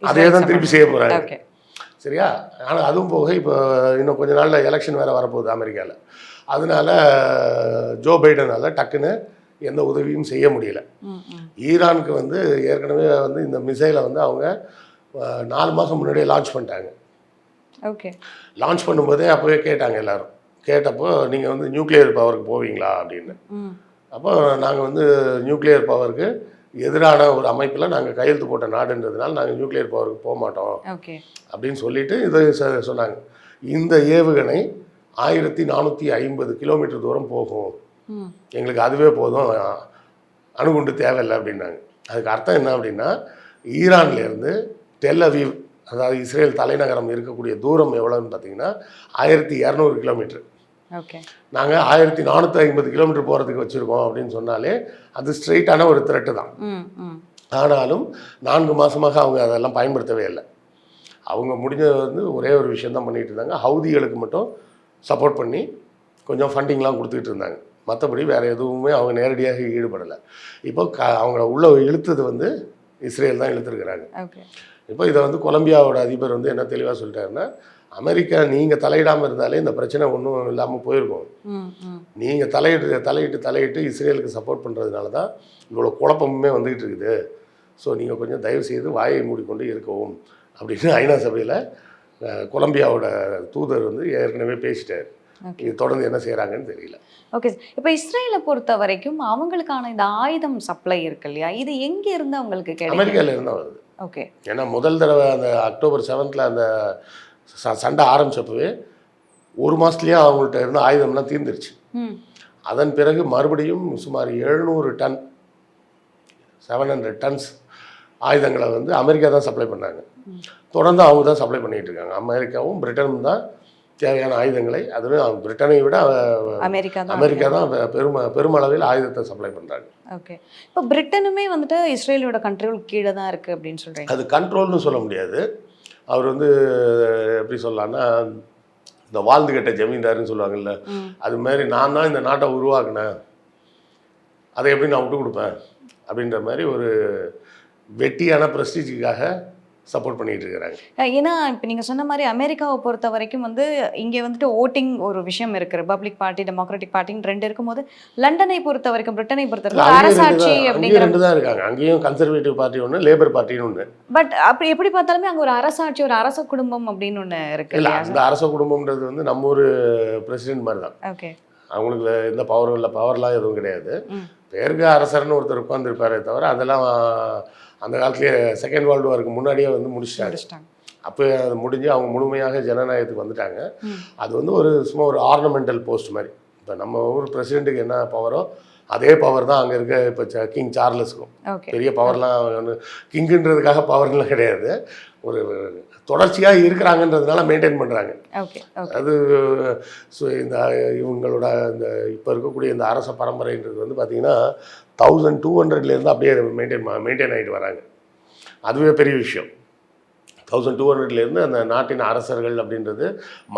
அதே தான் திருப்பி செய்ய போகிறாங்க. சரியா? ஆனால் அதுவும் போக இப்போ இன்னும் கொஞ்ச நாளில் எலெக்ஷன் வேறு வரப்போகுது அமெரிக்காவில். அதனால ஜோ பைடனால் டக்குன்னு எந்த உதவியும் செய்ய முடியல. ஈரானுக்கு வந்து ஏற்கனவே வந்து இந்த மிசைலை வந்து அவங்க 4 மாதம் முன்னாடியே லான்ச் பண்ணிட்டாங்க. லான்ச் பண்ணும்போதே அப்போவே கேட்டாங்க எல்லோரும். கேட்டப்போ நீங்கள் வந்து நியூக்ளியர் பவருக்கு போவீங்களா அப்படின்னு. அப்போ நாங்கள் வந்து நியூக்ளியர் பவருக்கு எதிரான ஒரு அமைப்பில் நாங்கள் கையெழுத்து போட்ட நாடுன்றதுனால நாங்கள் நியூக்ளியர் பவருக்கு போக மாட்டோம் அப்படின்னு சொல்லிட்டு இதை சொன்னாங்க. இந்த ஏவுகணை 1450 கிலோமீட்டர் தூரம் போகும், எங்களுக்கு அதுவே போதும், அணுகுண்டு தேவையில்லை அப்படின்னாங்க. அதுக்கு அர்த்தம் என்ன அப்படின்னா, ஈரான்லேருந்து டெல் அவீவ் அதாவது இஸ்ரேல் தலைநகரம் இருக்கக்கூடிய தூரம் எவ்வளோன்னு பார்த்தீங்கன்னா 1200 கிலோமீட்டர். ஓகே. நாங்கள் 1450 கிலோமீட்டர் போகிறதுக்கு வச்சுருக்கோம் அப்படின்னு சொன்னாலே அது ஸ்ட்ரெயிட்டான ஒரு த்ரெட்டு தான். ஆனாலும் 4 மாதமாக அவங்க அதெல்லாம் பயன்படுத்தவே இல்லை. அவங்க முடிஞ்சது வந்து ஒரே ஒரு விஷயந்தான் பண்ணிகிட்டு இருந்தாங்க. ஹவுதிகளுக்கு மட்டும் சப்போர்ட் பண்ணி கொஞ்சம் ஃபண்டிங்லாம் கொடுத்துக்கிட்டு இருந்தாங்க. மற்றபடி வேறு எதுவுமே அவங்க நேரடியாக ஈடுபடலை. இப்போ அவங்கள உள்ளே இழுத்தது வந்து இஸ்ரேல் தான் இழுத்துருக்குறாங்க. இப்போ இதை வந்து கொலம்பியாவோட அதிபர் வந்து என்ன தெளிவாக சொல்லிட்டாருன்னா, அமெரிக்கா நீங்கள் தலையிடாமல் இருந்தாலே இந்த பிரச்சனை ஒன்றும் இல்லாமல் போயிருக்கும். நீங்கள் தலையிட்டு இஸ்ரேலுக்கு சப்போர்ட் பண்ணுறதுனால தான் இவ்வளோ குழப்பமுமே வந்துக்கிட்டு இருக்குது. ஸோ நீங்கள் கொஞ்சம் தயவு செய்து வாயை மூடிக்கொண்டு இருக்கவும் அப்படின்னு ஐநா சபையில் கொலம்பியாவோட தூதர் வந்து ஏற்கனவே பேசிட்டார். இது தொடர்ந்து என்ன செய்கிறாங்கன்னு தெரியல. ஓகே. இப்போ இஸ்ரேலை பொறுத்த வரைக்கும் அவங்களுக்கான இந்த ஆயுதம் சப்ளை இருக்கு இல்லையா, இது எங்கே இருந்து அவங்களுக்கு கிடைக்கும்? அமெரிக்காவில் இருந்தால் வருது. ஓகே. ஏன்னா முதல் தடவை அந்த அக்டோபர் 7th அந்த சண்டை ஆரம்பித்தப்பவே 1 மாதத்துலேயே அவங்கள்ட்ட இருந்த ஆயுதம்லாம் தீர்ந்துருச்சு. அதன் பிறகு மறுபடியும் சுமார் 700 டன்ஸ் ஆயுதங்களை வந்து அமெரிக்கா தான் சப்ளை பண்ணாங்க. தொடர்ந்து அவங்க தான் சப்ளை பண்ணிகிட்டு இருக்காங்க. அமெரிக்காவும் பிரிட்டனும் தான் தேவையான ஆயுதங்களை, அதுவும் பிரிட்டனை விட அமெரிக்கா தான் பெருமளவில் ஆயுதத்தை சப்ளை பண்ணுறாங்க. ஓகே. இப்போ பிரிட்டனுமே வந்துட்டு இஸ்ரேலோட கண்ட்ரோல் கீழே தான் இருக்குது அப்படின்னு சொல்கிறீங்க. அது கண்ட்ரோல்னு சொல்ல முடியாது. அவர் வந்து எப்படி சொல்லலாம்னா, இந்த வாழ்ந்து கட்ட ஜமீன்தாருன்னு சொல்லுவாங்கல்ல, அது மாதிரி நான் தான் இந்த நாட்டை உருவாக்குனேன், அதை எப்படி நான் விட்டு கொடுப்பேன் அப்படின்ற மாதிரி ஒரு வெட்டியான ப்ரெஸ்டீஜுக்காக சப்போர்ட் பண்ணிட்டு இருக்கிறாங்க. ஏன்னா இப்போ நீங்கள் சொன்ன மாதிரி அமெரிக்காவை பொறுத்த வரைக்கும் வந்து இங்கே வந்துட்டு ஓட்டிங் ஒரு விஷயம் இருக்குது. ரிபப்ளிக் பார்ட்டி, டெமோக்ராட்டிக் பார்ட்டின்னு 2 இருக்கும்போது, லண்டனை பொறுத்த வரைக்கும், பிரிட்டனை பொறுத்த வரைக்கும் அரசாட்சி அப்படிங்கிற 2 தான் இருக்காங்க. அங்கேயும் கன்சர்வேட்டிவ் பார்ட்டி ஒன்று, லேபர் பார்ட்டின்னு ஒன்று. பட் அப்படி எப்படி பார்த்தாலுமே அங்கே ஒரு அரசாட்சி, ஒரு அரச குடும்பம் அப்படின்னு ஒன்று இருக்கு. இல்லை, அந்த அரச குடும்பம்ன்றது வந்து நம்ம ஒரு பிரசிடென்ட் மாதிரி தான். ஓகே. அவங்களுக்கு எந்த பவரும் இல்லை, பவர்லாம் எதுவும் கிடையாது. பேருக்கு அரசர்னு ஒருத்தர் உட்காந்துருப்பாரே தவிர அதெல்லாம் அந்த காலத்துலேயே செகண்ட் வேர்ல்டு வாருக்கு முன்னாடியே வந்து முடிச்சிட்டாங்க. அப்போ அது முடிஞ்சு அவங்க முழுமையாக ஜனநாயகத்துக்கு வந்துட்டாங்க. அது வந்து சும்மா ஒரு ஆர்னமெண்டல் போஸ்ட் மாதிரி. இப்போ நம்ம ஊர் பிரசிடெண்ட்டுக்கு என்ன பவரோ அதே பவர் தான் அங்கே இருக்க இப்போ கிங் சார்லஸுக்கும். பெரிய பவர்லாம் ஒன்று கிங்குன்றதுக்காக பவர்லாம் கிடையாது. ஒரு தொடர்ச்சியாக இருக்கிறாங்கன்றதுனால மெயின்டைன் பண்ணுறாங்க. அது இந்த இவங்களோட இந்த இப்போ இருக்கக்கூடிய இந்த அரச பரம்பரைன்றது வந்து பார்த்திங்கன்னா 1200 அப்படியே மெயின்டைன் ஆகிட்டு வராங்க. அதுவே பெரிய விஷயம். 1200 அந்த நாட்டின் அரசர்கள் அப்படின்றது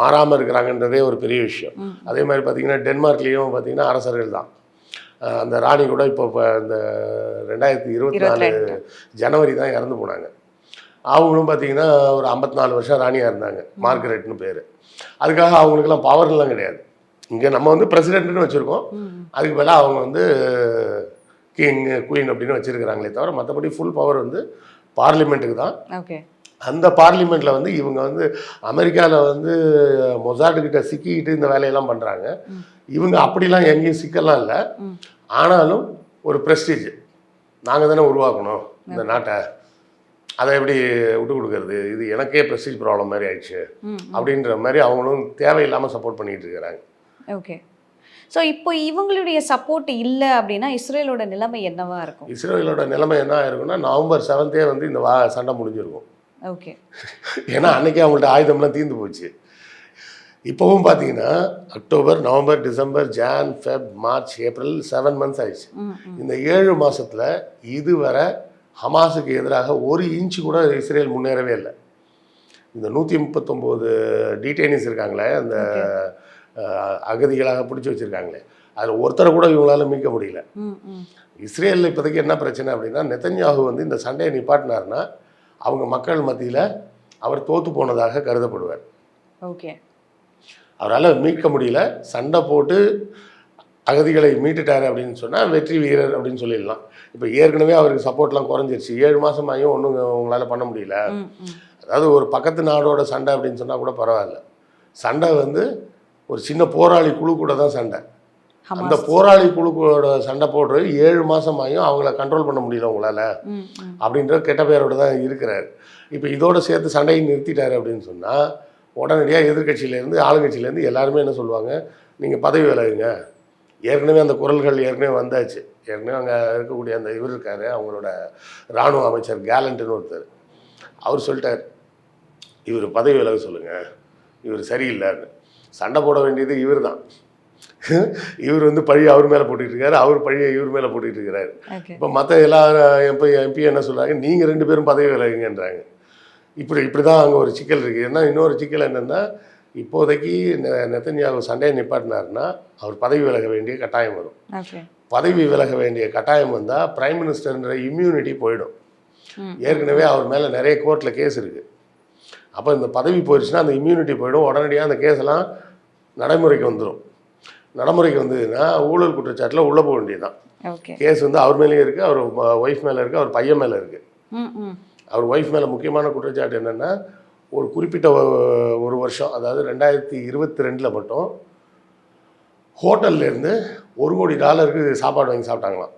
மாறாமல் இருக்கிறாங்கன்றதே ஒரு பெரிய விஷயம். அதே மாதிரி பார்த்திங்கன்னா டென்மார்க்லேயும் பார்த்திங்கன்னா அரசர்கள் தான். அந்த ராணி கூட இப்போ இந்த 2024 ஜனவரி தான் இறந்து போனாங்க. அவங்களும் பார்த்திங்கன்னா ஒரு 54 வருஷம் ராணியாக இருந்தாங்க. மார்கரெட்னு பேர். அதுக்காக அவங்களுக்கெல்லாம் பவர்லாம் கிடையாது. இங்கே நம்ம வந்து பிரசிடென்ட்னு வச்சுருக்கோம். அதுக்கு மேலே அவங்க வந்து கிங், குயின் அப்படின்னு வச்சுருக்கிறாங்களே தவிர மற்றபடி ஃபுல் பவர் வந்து பார்லிமெண்ட்டுக்கு தான். அந்த பார்லிமெண்ட்டில் வந்து இவங்க வந்து அமெரிக்காவில் வந்து மொசாட்டுக்கிட்ட சிக்கிக்கிட்டு இந்த வேலையெல்லாம் பண்ணுறாங்க. இவங்க அப்படிலாம் எங்கேயும் சிக்கலாம் இல்லை. ஆனாலும் ஒரு ப்ரெஸ்டீஜ், நாங்கள் தானே உருவாக்கணும் இந்த நாட்டை, அதை எப்படி விட்டு கொடுக்கறது, இது எனக்கே ப்ரெஸ்டீஜ் ப்ராப்ளம் மாதிரி ஆயிடுச்சு அப்படின்ற மாதிரி அவங்களும் தேவையில்லாமல் சப்போர்ட் பண்ணிகிட்டு இருக்கிறாங்க. ஓகே. ஸோ இப்போ இவங்களுடைய சப்போர்ட் இல்லை அப்படின்னா இஸ்ரேலோட நிலைமை என்னவா இருக்கும்? இஸ்ரேலோட நிலைமை என்ன ஆயிருக்குன்னா, நவம்பர் 7th வந்து இந்த சண்டை முடிஞ்சிருக்கும். ஓகே. ஏன்னா அன்றைக்கே அவங்கள்ட்ட ஆயுதம்லாம் தீர்ந்து போச்சு. இப்போவும் பார்த்தீங்கன்னா October, November, December, John, Feb, March, April 7 months ஆயிடுச்சு. இந்த 7 மாதத்தில் இதுவரை ஹமாஸுக்கு எதிராக 1 இன்ச்சு கூட இஸ்ரேல் முன்னேறவே இல்லை. இந்த 139 டீடைனிஸ் இருக்காங்களே, அந்த அகதிகளாக பிடிச்சி வச்சுருக்காங்களே, அதில் ஒருத்தரை கூட இவங்களால மீட்க முடியல. இஸ்ரேலில் இப்போதைக்கு என்ன பிரச்சனை அப்படின்னா, நெதன்யாஹு வந்து இந்த சண்டையை நிப்பாட்டினார்னா அவங்க மக்கள் மத்தியில் அவர் தோற்று போனதாக கருதப்படுவார். ஓகே. அவரால் மீட்க முடியல. சண்டை போட்டு அகதிகளை மீட்டுட்டார் அப்படின்னு சொன்னால் வெற்றி வீரர் அப்படின்னு சொல்லிடலாம். இப்போ ஏற்கனவே அவருக்கு சப்போர்ட்லாம் குறைஞ்சிருச்சு. 7 மாதமாயும் ஒன்றும் உங்களால் பண்ண முடியல. அதாவது ஒரு பக்கத்து நாடோட சண்டை அப்படின்னு சொன்னால் கூட பரவாயில்ல. சண்டை வந்து ஒரு சின்ன போராளி குழு கூட தான் சண்டை. அந்த போராளி குழுக்களோட சண்டை போடுற 7 மாதமாயும் அவங்கள கண்ட்ரோல் பண்ண முடியல உங்களால் அப்படின்ற கெட்ட பேரோடு தான் இருக்கிறார். இப்போ இதோடு சேர்த்து சண்டையை நிறுத்திட்டார் அப்படின்னு சொன்னால் உடனடியாக எதிர்கட்சியிலேருந்து ஆளுங்கட்சியிலேருந்து எல்லாருமே என்ன சொல்லுவாங்க, நீங்கள் பதவி விலகுங்க. ஏற்கனவே அந்த குரல்கள் ஏற்கனவே வந்தாச்சு. ஏற்கனவே அங்கே இருக்கக்கூடிய அந்த இவர் இருக்கார், அவங்களோட இராணுவ அமைச்சர் கேலண்ட்டுன்னு ஒருத்தர், அவர் சொல்லிட்டார், இவர் பதவி விலக சொல்லுங்கள், இவர் சரியில்லைன்னு. சண்டை போட வேண்டியது இவர் தான். இவர் வந்து பழியை அவர் மேலே போட்டுக்கிட்டு இருக்காரு, அவர் பழியை இவர் மேலே போட்டுக்கிட்டு இருக்கிறாரு. இப்போ மற்ற எல்லா எம்பி என்ன சொல்கிறாங்க, நீங்கள் 2 பேரும் பதவி விலகுங்கன்றாங்க. இப்படி தான் அங்கே ஒரு சிக்கல் இருக்குது. ஏன்னா இன்னொரு சிக்கல் என்னென்னா, இப்போதைக்கு நெத்தன்யாகு சண்டையை நிப்பாட்டினாருன்னா அவர் பதவி விலக வேண்டிய கட்டாயம் வரும். பதவி விலக வேண்டிய கட்டாயம் வந்தால் பிரைம் மினிஸ்டர்ன்ற இம்யூனிட்டி போயிடும். ஏற்கனவே அவர் மேலே நிறைய கோர்ட்டில் கேஸ் இருக்குது. அப்போ இந்த பதவி போயிடுச்சுன்னா அந்த இம்யூனிட்டி போயிடும். உடனடியாக அந்த கேஸெல்லாம் நடைமுறைக்கு வந்துடும். நடைமுறைக்கு வந்ததுன்னா ஊழல் குற்றச்சாட்டில் உள்ளே போக வேண்டியது தான். கேஸ் வந்து அவர் மேலேயும் இருக்குது, அவர் ஒய்ஃப் மேலே இருக்குது, அவர் பையன் மேலே இருக்குது. அவர் ஒய்ஃப் மேலே முக்கியமான குற்றச்சாட்டு என்னென்னா, ஒரு குறிப்பிட்ட ஒரு வருஷம், அதாவது 2022 மட்டும் ஹோட்டல்லேருந்து $1 கோடி சாப்பாடு வாங்கி சாப்பிட்டாங்களாம்.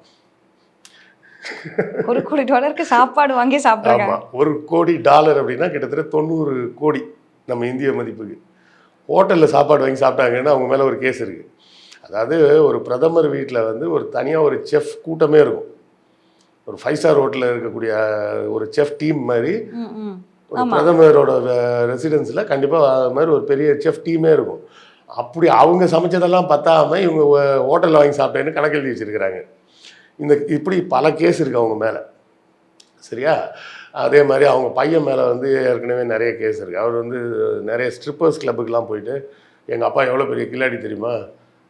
$1 கோடி சாப்பாடு வாங்கி சாப்பிட்டாங்க. ஆமாம், $1 கோடி அப்படின்னா கிட்டத்தட்ட 90 கோடி நம்ம இந்திய மதிப்புக்கு. ஹோட்டலில் சாப்பாடு வாங்கி சாப்பிட்டாங்கன்னா அவங்க மேலே ஒரு கேஸ் இருக்குது. அதாவது ஒரு பிரதமர் வீட்டில் வந்து ஒரு தனியாக ஒரு செஃப் கூட்டமே இருக்கும். ஒரு 5 ஸ்டார் ஹோட்டலில் இருக்கக்கூடிய ஒரு செஃப் டீம் மாதிரி ஒரு பிரதமரோட ரெசிடென்ஸில் கண்டிப்பாக அது மாதிரி ஒரு பெரிய செஃப் டீமே இருக்கும். அப்படி அவங்க சமைச்சதெல்லாம் பத்தாமல் இவங்க ஹோட்டலில் வாங்கி சாப்பிட்டேன்னு கணக்கு எழுதி வச்சுருக்கிறாங்க. இப்படி பல கேஸ் இருக்குது அவங்க மேலே. சரியா? அதே மாதிரி அவங்க பையன் மேலே வந்து ஏற்கனவே நிறைய கேஸ் இருக்குது. அவர் வந்து நிறைய ஸ்ட்ரிப்பர்ஸ் கிளப்புக்கெலாம் போயிட்டு, எங்கள் அப்பா எவ்வளோ பெரிய கில்லாடி தெரியுமா,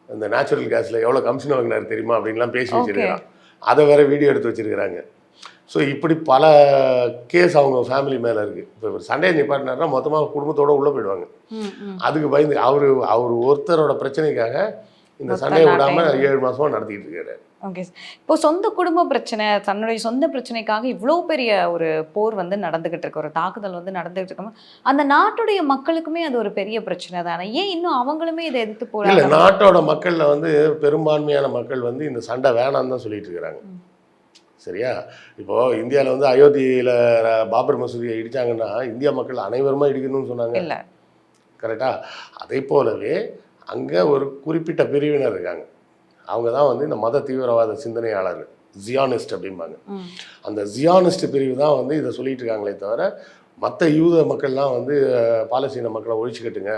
இந்த நேச்சுரல் கேஸில் எவ்வளோ கமிஷன் வாங்கினார் தெரியுமா அப்படின்லாம் பேசி வச்சுருக்கிறான். அதை வேறு வீடியோ எடுத்து வச்சுருக்கிறாங்க. ஸோ இப்படி பல கேஸ் அவங்க ஃபேமிலி மேலே இருக்குது. இப்போ ஒரு சண்டையை நிப்பாட்டினார்னா மொத்தமாக குடும்பத்தோடு உள்ளே போயிடுவாங்க. அதுக்கு பயந்து அவர் ஒருத்தரோட பிரச்சனைக்காக இந்த சண்டையை விடாமல் 7 மாதமாக நடத்திக்கிட்டு இருக்காரு. Okay sir. இப்போ சொந்த குடும்ப பிரச்சனை, தன்னுடைய சொந்த பிரச்சனைக்காக இவ்வளோ பெரிய ஒரு போர் வந்து நடந்துகிட்டு இருக்கு, ஒரு தாக்குதல் வந்து நடந்துகிட்டு இருக்கோம். அந்த நாட்டுடைய மக்களுக்குமே அது ஒரு பெரிய பிரச்சனை தானே? ஏன் இன்னும் அவங்களுமே இதை எதிர்த்து போறாங்க? இல்லை, நாட்டோட மக்களில் வந்து பெரும்பான்மையான மக்கள் வந்து இந்த சண்டை வேணான்னு தான் சொல்லிட்டு இருக்கிறாங்க. சரியா? இப்போது இந்தியாவில் வந்து அயோத்தியில் பாபர் மசூதியை இடித்தாங்கன்னா இந்தியா மக்கள் அனைவருமா இடிக்கணும்னு சொன்னாங்க இல்லை. கரெக்டாக? அதே போலவே அங்கே ஒரு குறிப்பிட்ட பிரிவினர் இருக்காங்க. அவங்க தான் வந்து இந்த மத தீவிரவாத சிந்தனையாளர்கள், ஜியானிஸ்ட் அப்படிம்பாங்க. அந்த ஜியானிஸ்ட் பிரிவு தான் வந்து இதை சொல்லிட்டு இருக்காங்களே தவிர மற்ற யூத மக்கள்லாம் வந்து பாலஸ்தீன மக்களை ஒழிச்சுக்கட்டுங்க,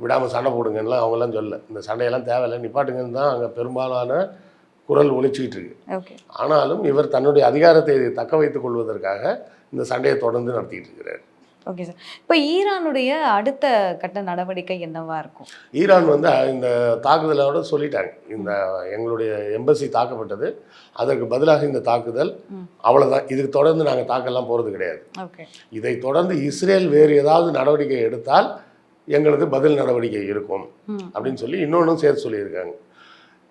விடாமல் சண்டை போடுங்கலாம் அவங்கெல்லாம் சொல்லலை. இந்த சண்டையெல்லாம் தேவையில்லை, நிப்பாட்டுங்கன்னு தான் அங்கே பெரும்பாலான குரல் ஒழிச்சிக்கிட்டு இருக்கு. ஆனாலும் இவர் தன்னுடைய அதிகாரத்தை தக்க வைத்துக் கொள்வதற்காக இந்த சண்டையை தொடர்ந்து நடத்திட்டு இருக்கிறார். Okay sir. இப்போ ஈரானுடைய அடுத்த கட்ட நடவடிக்கை என்னவா இருக்கும்? ஈரான் வந்து இந்த தாக்குதலோட சொல்லிட்டாங்க, இந்த எங்களுடைய எம்பசி தாக்கப்பட்டது, அதற்கு பதிலாக இந்த தாக்குதல் அவ்வளோதான், இதுக்கு தொடர்ந்து நாங்கள் தாக்கலாம் போகிறது கிடையாது. இதை தொடர்ந்து இஸ்ரேல் வேறு ஏதாவது நடவடிக்கை எடுத்தால் எங்களுக்கு பதில் நடவடிக்கை இருக்கும் அப்படின்னு சொல்லி இன்னொன்றும் சேர்த்து சொல்லியிருக்காங்க.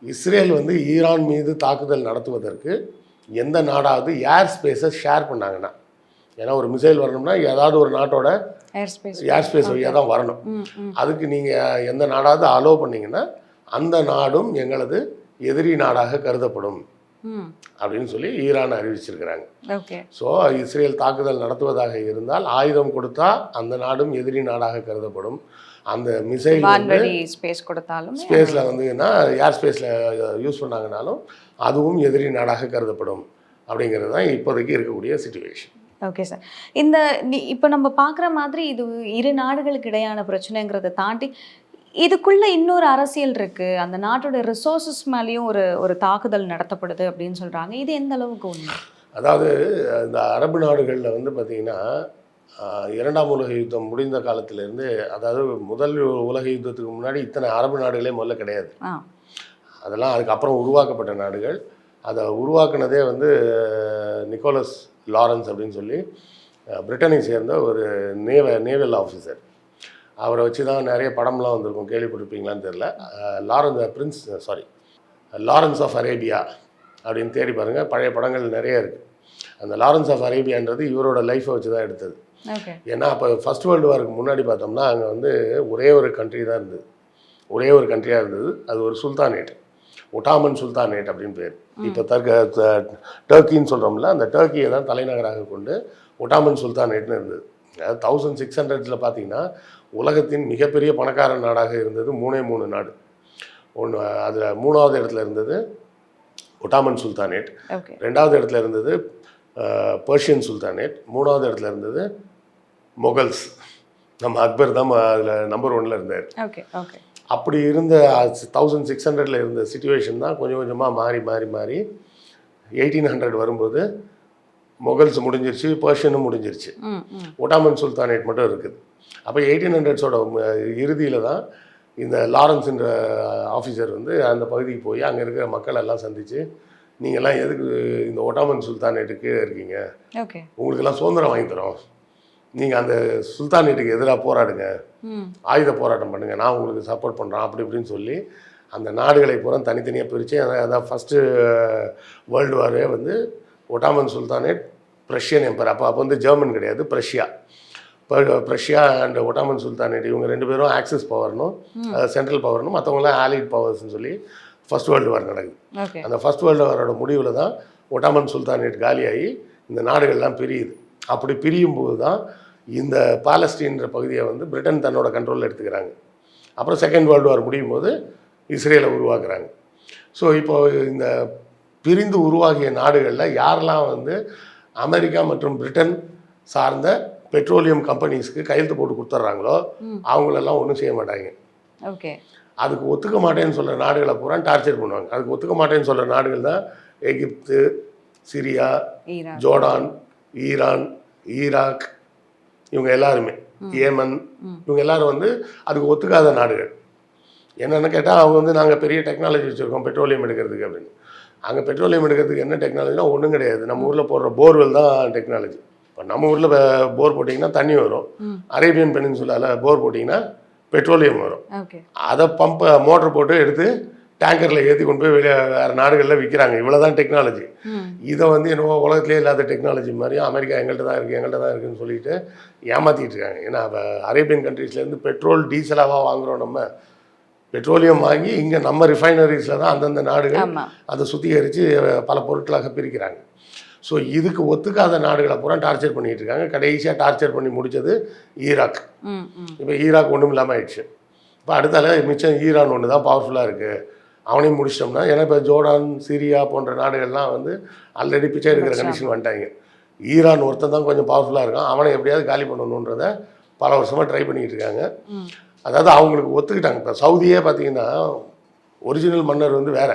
இஸ்ரேல் வந்து ஈரான் மீது தாக்குதல் நடத்துவதற்கு எந்த நாடாவது ஏர் ஸ்பேஸை ஷேர் பண்ணாங்கன்னா, ஏன்னா ஒரு மிசைல் வரணும்னா ஏதாவது ஒரு நாட்டோட ஏர் ஸ்பேஸ் வழியாக தான் வரணும். அதுக்கு நீங்கள் எந்த நாடாவது அலோவ் பண்ணிங்கன்னா அந்த நாடும் எங்களது எதிரி நாடாக கருதப்படும் அப்படின்னு சொல்லி ஈரான் அறிவிச்சிருக்கிறாங்க. ஸோ இஸ்ரேல் தாக்குதல் நடத்துவதாக இருந்தால் ஆயுதம் கொடுத்தா அந்த நாடும் எதிரி நாடாக கருதப்படும். அந்த மிசைல் ஸ்பேஸ் கொடுத்தாலும் ஸ்பேஸில் வந்துன்னா ஏர் ஸ்பேஸில் யூஸ் பண்ணாங்கனாலும் அதுவும் எதிரி நாடாக கருதப்படும் அப்படிங்கிறது தான் இப்போதைக்கு இருக்கக்கூடிய சிச்சுவேஷன். Okay sir. இந்த இப்போ நம்ம பார்க்குற மாதிரி இது இரு நாடுகளுக்கு இடையான பிரச்சனைங்கிறத தாண்டி இதுக்குள்ள இன்னொரு அரசியல் இருக்கு, அந்த நாட்டோட ரிசோர்ஸஸ் மேலேயும் ஒரு தாக்குதல் நடத்தப்படுது அப்படின்னு சொல்றாங்க. இது எந்த அளவுக்கு உண்மை? அதாவது இந்த அரபு நாடுகளில் வந்து பார்த்திங்கன்னா 2ஆம் உலக யுத்தம் முடிந்த காலத்திலேருந்து, அதாவது முதல் உலக யுத்தத்துக்கு முன்னாடி இத்தனை அரபு நாடுகளே முதல்ல கிடையாது. அதெல்லாம் அதுக்கப்புறம் உருவாக்கப்பட்ட நாடுகள். அதை உருவாக்குனதே வந்து நிக்கோலஸ் லாரன்ஸ் அப்படின்னு சொல்லி பிரிட்டனை சேர்ந்த ஒரு நேவல் ஆஃபீஸர். அவரை வச்சு தான் நிறைய படம்லாம் வந்திருக்கும், கேள்விப்பட்டிருப்பீங்களான்னு தெரில. லாரன்ஸ் ஆஃப் அரேபியா அப்படின்னு தேடி பாருங்கள், பழைய படங்கள் நிறைய இருக்குது. அந்த லாரன்ஸ் ஆஃப் அரேபியான்றது இவரோட லைஃப்பை வச்சு தான் எடுத்தது. ஏன்னா அப்போ ஃபர்ஸ்ட் வேர்ல்டு வாருக்கு முன்னாடி பார்த்தோம்னா அங்கே வந்து ஒரே ஒரு கண்ட்ரி தான் இருந்தது, ஒரே ஒரு கண்ட்ரியாக இருந்தது. அது ஒரு சுல்தானேட், ஒட்டாமன் சுல்தானேட் அப்படின்னு பேர். இப்போ டர்க்கின்னு சொல்கிறோம்ல, அந்த டர்க்கியை தான் தலைநகராக கொண்டு ஒட்டாமன் சுல்தானேட்னு இருந்தது. அதாவது 1600s பார்த்தீங்கன்னா உலகத்தின் மிகப்பெரிய பணக்கார நாடாக இருந்தது 3 நாடு. அதில் 3வது இடத்துல இருந்தது ஒட்டாமன் சுல்தானேட், 2வது இடத்துல இருந்தது பெர்ஷியன் சுல்தானேட், 3வது இடத்துல இருந்தது மொகல்ஸ். நம்ம அக்பர் தான் அதில் நம்பர் 1ல் இருந்தார். Okay okay. அப்படி இருந்த 1600 இருந்த சிச்சுவேஷன் தான் கொஞ்சம் கொஞ்சமாக மாறி மாறி மாறி 1800 வரும்போது முகல்ஸ் முடிஞ்சிருச்சு, பர்ஷியனும் முடிஞ்சிருச்சு, ஒட்டாமன் சுல்தானேட் மட்டும் இருக்குது. அப்போ 1800ஸோட இறுதியில் தான் இந்த லாரன்ஸ்ன்ற ஆஃபீஸர் வந்து அந்த பகுதிக்கு போய் அங்கே இருக்கிற மக்கள் எல்லாம் சந்தித்து, நீங்கள்லாம் எதுக்கு இந்த ஒட்டாமன் சுல்தானேட்டுக்கு கீழே இருக்கீங்க, ஓகே, உங்களுக்கெல்லாம் சுதந்திரம் வாங்கி தரோம், நீங்கள் அந்த சுல்தானேட்டுக்கு எதிராக போராடுங்க, ஆயுத போராட்டம் பண்ணுங்கள், நான் உங்களுக்கு சப்போர்ட் பண்ணுறேன் அப்படி இப்படின்னு சொல்லி அந்த நாடுகளை பூரா தனித்தனியாக பிரித்து, அதான் ஃபஸ்ட்டு வேர்ல்டு வாரே வந்து ஒட்டாமன் சுல்தானேட் பிரஷ்யன் எம்பர். அப்போ வந்து ஜெர்மன் கிடையாது, பிரஷ்யா அண்ட் ஒட்டாமன் சுல்தானேட் இவங்க 2 பேரும் ஆக்சிஸ் பவர்னும் சென்ட்ரல் பவர்னும் மற்றவங்களாம் ஆலிட் பவர்ஸ்னு சொல்லி ஃபர்ஸ்ட் வேர்ல்டு வார் நடக்குது. அந்த ஃபர்ஸ்ட் வேர்ல்டு வாரோட முடிவில் தான் ஒட்டாமன் சுல்தானேட் காலியாகி இந்த நாடுகள்லாம் பிரியுது. அப்படி பிரியும் போது தான் இந்த பாலஸ்தீன்ற பகுதியை வந்து பிரிட்டன் தன்னோட கண்ட்ரோலில் எடுத்துக்கிறாங்க. அப்புறம் செகண்ட் வேர்ல்டு வார் முடியும் போது இஸ்ரேலை உருவாக்குறாங்க. ஸோ இப்போ இந்த பிரிந்து உருவாகிய நாடுகளில் யாரெல்லாம் வந்து அமெரிக்கா மற்றும் பிரிட்டன் சார்ந்த பெட்ரோலியம் கம்பெனிஸ்க்கு கையெழுத்து போட்டு கொடுத்துட்றாங்களோ அவங்களெல்லாம் ஒன்றும் செய்ய மாட்டாங்க. ஓகே. அதுக்கு ஒத்துக்க மாட்டேன்னு சொல்கிற நாடுகளை பூரா டார்ச்சர் பண்ணுவாங்க. அதுக்கு ஒத்துக்க மாட்டேன்னு சொல்கிற நாடுகள் தான் எகிப்து, சிரியா, ஜோர்டான், ஈரான், ஈராக், இவங்க எல்லாருமே, ஏமன், இவங்க எல்லாரும் வந்து அதுக்கு ஒத்துக்காத நாடுகள். என்னென்னு கேட்டால் அவங்க வந்து நாங்கள் பெரிய டெக்னாலஜி வச்சுருக்கோம் பெட்ரோலியம் எடுக்கிறதுக்கு அப்படின்னு. அங்கே பெட்ரோலியம் எடுக்கிறதுக்கு என்ன டெக்னாலஜினா ஒன்றும் கிடையாது. நம்ம ஊரில் போடுற போர்வெல் தான் டெக்னாலஜி. இப்போ நம்ம ஊரில் போர் போட்டிங்கன்னா தண்ணி வரும், அரேபியன் பெனின்சுலாவில் போர் போட்டிங்கன்னா பெட்ரோலியம் வரும். அதை மோட்டர் போட்டு எடுத்து டேங்கரில் ஏற்றி கொண்டு போய் வேறு நாடுகளில் விற்கிறாங்க. இவ்வளோ தான் டெக்னாலஜி. இதை வந்து என்னவோ உலகத்துலேயே இல்லாத டெக்னாலஜி மாதிரியும் அமெரிக்கா எங்கள்கிட்ட தான் இருக்குதுன்னு சொல்லிட்டு ஏமாற்றிட்டு இருக்காங்க. ஏன்னா அரேபியன் கண்ட்ரீஸ்லேருந்து பெட்ரோல் டீசலாக வாங்குகிறோம். நம்ம பெட்ரோலியம் வாங்கி இங்கே நம்ம ரிஃபைனரிஸில் தான் அந்தந்த நாடுகள் அதை சுத்திகரித்து பல பொருட்களாக பிரிக்கிறாங்க. ஸோ இதுக்கு ஒத்துக்காத நாடுகளை பூரா டார்ச்சர் பண்ணிகிட்டு இருக்காங்க. கடைசியாக டார்ச்சர் பண்ணி முடித்தது ஈராக். இப்போ ஈராக் ஒன்றும் இல்லாமல் ஆயிடுச்சு. இப்போ அடுத்தால மிச்சம் ஈரான் ஒன்று தான் பவர்ஃபுல்லாக இருக்குது. அவனையும் முடிச்சிட்டோம்னா, ஏன்னா இப்போ ஜோர்டான், சிரியா போன்ற நாடுகள்லாம் வந்து ஆல்ரெடி பிச்சை எடுக்கிற கண்டிஷன் வந்துட்டாங்க. ஈரான் ஒருத்தன் தான் கொஞ்சம் பவர்ஃபுல்லாக இருக்கான், அவனை எப்படியாவது காலி பண்ணணுன்றத பல வருஷமாக ட்ரை பண்ணிக்கிட்டு இருக்காங்க. அதாவது அவங்களுக்கு ஒத்துக்கிட்டாங்க. இப்போ சவுதியே பார்த்தீங்கன்னா ஒரிஜினல் மன்னர் வந்து வேற,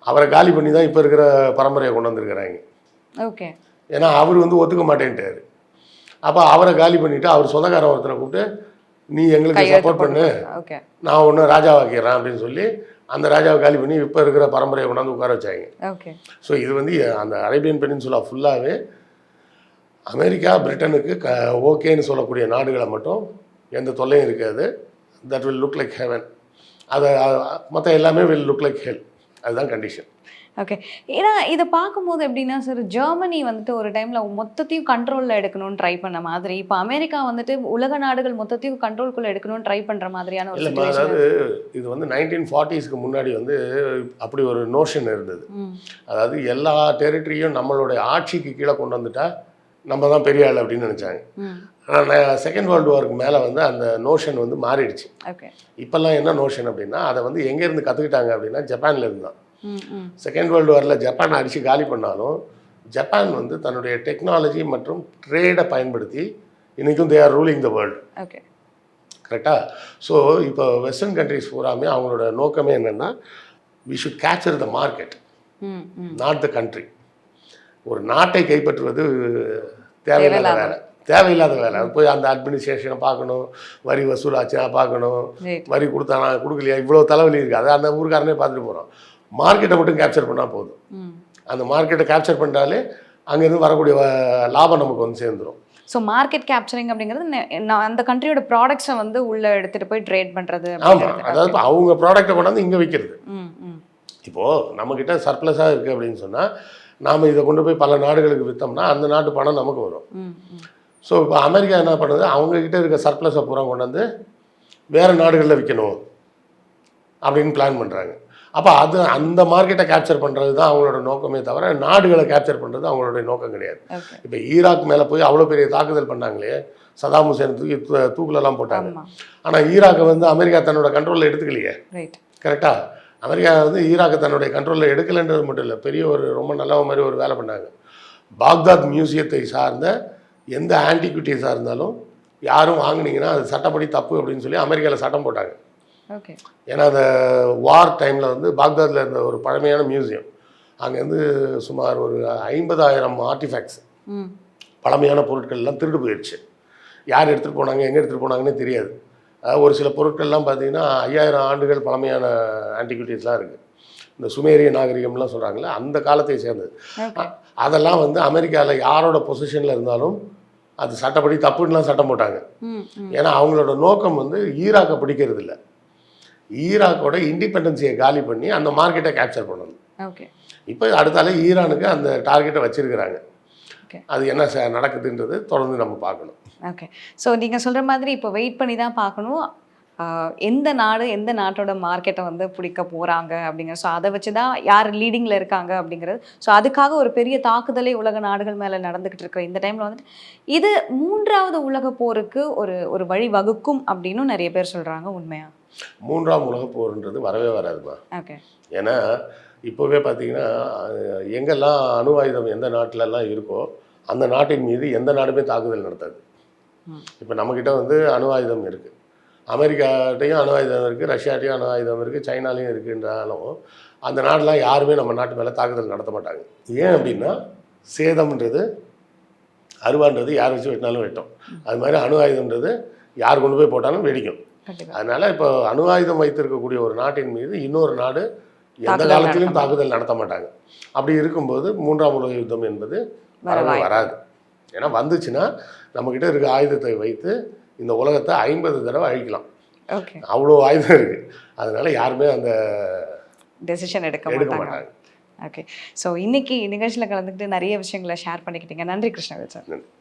அவரை காலி பண்ணி தான் இப்போ இருக்கிற பரம்பரையை கொண்டு வந்திருக்கிறாங்க. ஓகே. ஏன்னா அவர் வந்து ஒத்துக்க மாட்டேன்ட்டார். அப்போ அவரை காலி பண்ணிவிட்டு அவர் சொந்தக்காரன் ஒருத்தனை கூப்பிட்டு நீ எங்களுக்கு சப்போர்ட் பண்ணு, நான் ஒன்று ராஜாவாக்கிறேன் அப்படின்னு சொல்லி அந்த ராஜாவை காலி பண்ணி இப்போ இருக்கிற பரம்பரையை கொண்டாந்து உட்கார வச்சாங்க. ஓகே. ஸோ இது வந்து அந்த அரேபியன் பெனின்சுலா ஃபுல்லாகவே அமெரிக்கா பிரிட்டனுக்கு ஓகேன்னு சொல்லக்கூடிய நாடுகளை மட்டும் எந்த தொல்லையும் இருக்காது. That will look like heaven. அதை மற்ற எல்லாமே வில் லுக் லைக் ஹெல். அதுதான் கண்டிஷன். ஓகே. ஏன்னா இதை பார்க்கும்போது எப்படின்னா சார், ஜெர்மனி வந்துட்டு ஒரு டைமில் மொத்தத்தையும் கண்ட்ரோலில் எடுக்கணும்னு ட்ரை பண்ண மாதிரி, இப்போ அமெரிக்கா வந்துட்டு உலக நாடுகள் மொத்தத்தையும் கண்ட்ரோல்குள்ளே எடுக்கணும்னு ட்ரை பண்ணுற மாதிரியான ஒரு இல்லை. அதாவது இது வந்து 1940ஸ்க்கு முன்னாடி வந்து அப்படி ஒரு நோஷன் இருந்தது. அதாவது எல்லா டெரிட்டரியும் நம்மளுடைய ஆட்சிக்கு கீழே கொண்டு வந்துட்டா நம்ம தான் பெரிய ஆள் அப்படின்னு நினச்சாங்க. ஆனால் செகண்ட் வேர்ல்டு வாருக்கு மேலே வந்து அந்த நோஷன் வந்து மாறிடுச்சு. இப்போல்லாம் என்ன நோஷன் அப்படின்னா, அதை வந்து எங்கேருந்து கற்றுக்கிட்டாங்க அப்படின்னா ஜப்பான்லேருந்து தான். செகண்ட் வேர்ல்டு வாரில் ஜப்பான் அடித்து காலி பண்ணாலும் ஜப்பான் வந்து தன்னுடைய டெக்னாலஜி மற்றும் ட்ரேடை பயன்படுத்தி இன்றைக்கும் they are ruling the world. கரெக்டாக? ஸோ இப்போ வெஸ்டர்ன் கண்ட்ரிஸ் பூராமே அவங்களோட நோக்கமே என்னென்னா, we should capture the market, not the country. ஒரு நாட்டை கைப்பற்றுவது தேவையில்லாத வேலை, தேவையில்லாத வேலை. அது போய் அந்த அட்மினிஸ்ட்ரேஷனை பார்க்கணும், வரி வசூலாச்சா பார்க்கணும், வரி கொடுத்தானா கொடுக்கலையா, இவ்வளோ தலைவலி இருக்குது. அதை அந்த ஊருக்காரனே பார்த்துட்டு போகிறோம். மார்க்கெட்டை மட்டும் கேப்சர் பண்ணால் போதும். அந்த மார்க்கெட்டை கேப்சர் பண்ணிட்டாலே அங்கேருந்து வரக்கூடிய லாபம் நமக்கு வந்து சேர்ந்துடும். ஸோ மார்க்கெட் கேப்சரிங் அப்படிங்கிறது அந்த கண்ட்ரியோட ப்ராடக்ட்ஸை வந்து உள்ளே எடுத்துகிட்டு போய் ட்ரேட் பண்ணுறது. ஆமாம். அதாவது அவங்க ப்ராடக்டை கொண்டாந்து இங்கே விற்கிறது. இப்போது நம்மக்கிட்ட சர்ப்ளஸாக இருக்குது அப்படின்னு சொன்னால் நாம் இதை கொண்டு போய் பல நாடுகளுக்கு விற்றோம்னா அந்த நாட்டு பணம் நமக்கு வரும். ஸோ இப்போ அமெரிக்கா என்ன பண்ணுது, அவங்கக்கிட்ட இருக்க சர்ப்ளஸை பூரா கொண்டாந்து வேறு நாடுகளில் விற்கணும் அப்படின்னு பிளான் பண்ணுறாங்க. அப்போ அது அந்த மார்க்கெட்டை கேப்சர் பண்ணுறது தான் அவங்களோட நோக்கமே தவிர நாடுகளை கேப்சர் பண்ணுறது அவங்களுடைய நோக்கம் கிடையாது. இப்போ ஈராக் மேலே போய் அவ்வளோ பெரிய தாக்குதல் பண்ணாங்களே, சதாம் ஹுசேன் தூக்கிலெல்லாம் போட்டாங்க. ஆனால் ஈராக்கை வந்து அமெரிக்கா தன்னோட கண்ட்ரோலில் எடுத்துக்கலையே. கரெக்டாக? அமெரிக்கா வந்து ஈராக்கை தன்னுடைய கண்ட்ரோலில் எடுக்கலைன்றது மட்டும் இல்லை, பெரிய ஒரு ரொம்ப நல்ல மாதிரி ஒரு வேலை பண்ணாங்க. பாக்தாத் மியூசியத்தை சார்ந்த எந்த ஆன்டிக்விட்டிஸாக இருந்தாலும் யாரும் வாங்குனீங்கன்னா அது சட்டப்படி தப்பு அப்படின்னு சொல்லி அமெரிக்காவில் சட்டம் போட்டாங்க. ஓகே. ஏன்னா அந்த வார் டைமில் வந்து பாக்தாதில் இருந்த ஒரு பழமையான மியூசியம், அங்கேருந்து சுமார் ஒரு 50,000 ஆர்டிஃபேக்ட்ஸ், ம். பழமையான பொருட்கள்லாம் திருடு போயிடுச்சு. யார் எடுத்துகிட்டு போனாங்க, எங்கே எடுத்துகிட்டு போனாங்கன்னே தெரியாது. ஒரு சில பொருட்கள்லாம் பார்த்தீங்கன்னா 5000 ஆண்டுகள் பழமையான ஆன்டிக்விட்டிஸ்லாம் இருக்குது. இந்த சுமேரிய நாகரிகம்லாம் சொல்கிறாங்களே, அந்த காலத்தை சேர்ந்தது. ஓகே. அதெல்லாம் வந்து அமெரிக்காவில் யாரோட பொசிஷனில் இருந்தாலும் அது சட்டப்படி தப்புன்னுலாம் சட்டம் போட்டாங்க. ம். ம். ஏன்னா அவங்களோட நோக்கம் வந்து ஈராக்கை பிடிக்கிறது இல்லை, ஈராக்கோட இண்டிபெண்டன்சியை காலி பண்ணி அந்த மார்க்கெட்டை கேப்சர் பண்ணணும். ஓகே. இப்போ அடுத்தால ஈரானுக்கு அந்த டார்கெட்டை வச்சிருக்கிறாங்க. ஓகே. அது என்ன நடக்குதுன்றது தொடர்ந்து நம்ம பார்க்கணும். ஓகே. ஸோ நீங்கள் சொல்கிற மாதிரி இப்போ வெயிட் பண்ணி தான் பார்க்கணும். எந்த நாடு எந்த நாட்டோட மார்க்கெட்டை வந்து பிடிக்க போகிறாங்க அப்படிங்கிறது. ஸோ அதை வச்சு தான் யார் லீடிங்கில் இருக்காங்க அப்படிங்கிறது. ஸோ அதுக்காக ஒரு பெரிய தாக்குதலே உலக நாடுகள் மேலே நடந்துக்கிட்டு இருக்கிற இந்த டைமில் வந்துட்டு இது 3வது உலக போருக்கு ஒரு வழி வகுக்கும் அப்படின்னு நிறைய பேர் சொல்கிறாங்க. உண்மையா? 3ஆம் உலகப் போர்ன்றது வரவே வராதுமா. ஓகே. ஏன்னா இப்போவே பார்த்தீங்கன்னா எங்கெல்லாம் அணு ஆயுதம் எந்த நாட்டிலலாம் இருக்கோ அந்த நாட்டின் மீது எந்த நாடுமே தாக்குதல் நடத்தாது. இப்போ நம்மக்கிட்ட வந்து அணு ஆயுதம் இருக்குது, அமெரிக்காட்டையும் அணு ஆயுதம் இருக்குது, ரஷ்யாட்டையும் அணு ஆயுதம் இருக்குது, சைனாலையும் இருக்குன்றாலும் அந்த நாடெலாம் யாருமே நம்ம நாட்டு மேலே தாக்குதல் நடத்த மாட்டாங்க. ஏன் அப்படின்னா சேதம்ன்றது, அருவான்றது யார் வச்சு வெட்டினாலும் வெட்டும். அது மாதிரி அணு ஆயுதம்ன்றது யார் கொண்டு போய் போட்டாலும் வெடிக்கும். அதனால் இப்போ அணு ஆயுதம் வைத்திருக்கக்கூடிய ஒரு நாட்டின் மீது இன்னொரு நாடு எந்த காலத்திலும் தாக்குதல் நடத்த மாட்டாங்க. அப்படி இருக்கும்போது 3ஆம் உலக யுத்தம் என்பது வரவே வராது. ஏன்னா வந்துச்சுன்னா நம்மக்கிட்ட இருக்க ஆயுதத்தை வைத்து இந்த உலகத்தை 50 தடவை அழிக்கலாம். ஓகே. அவ்வளோ ஆயுதம் இருக்குது. அதனால யாருமே அந்த டெசிஷன் எடுக்க மாட்டாங்க. ஓகே. ஸோ இன்னைக்கு நிகழ்ச்சியில் கலந்துக்கிட்டு நிறைய விஷயங்களை ஷேர் பண்ணிக்கிட்டீங்க. நன்றி கிருஷ்ணவேல் சார். நன்றி.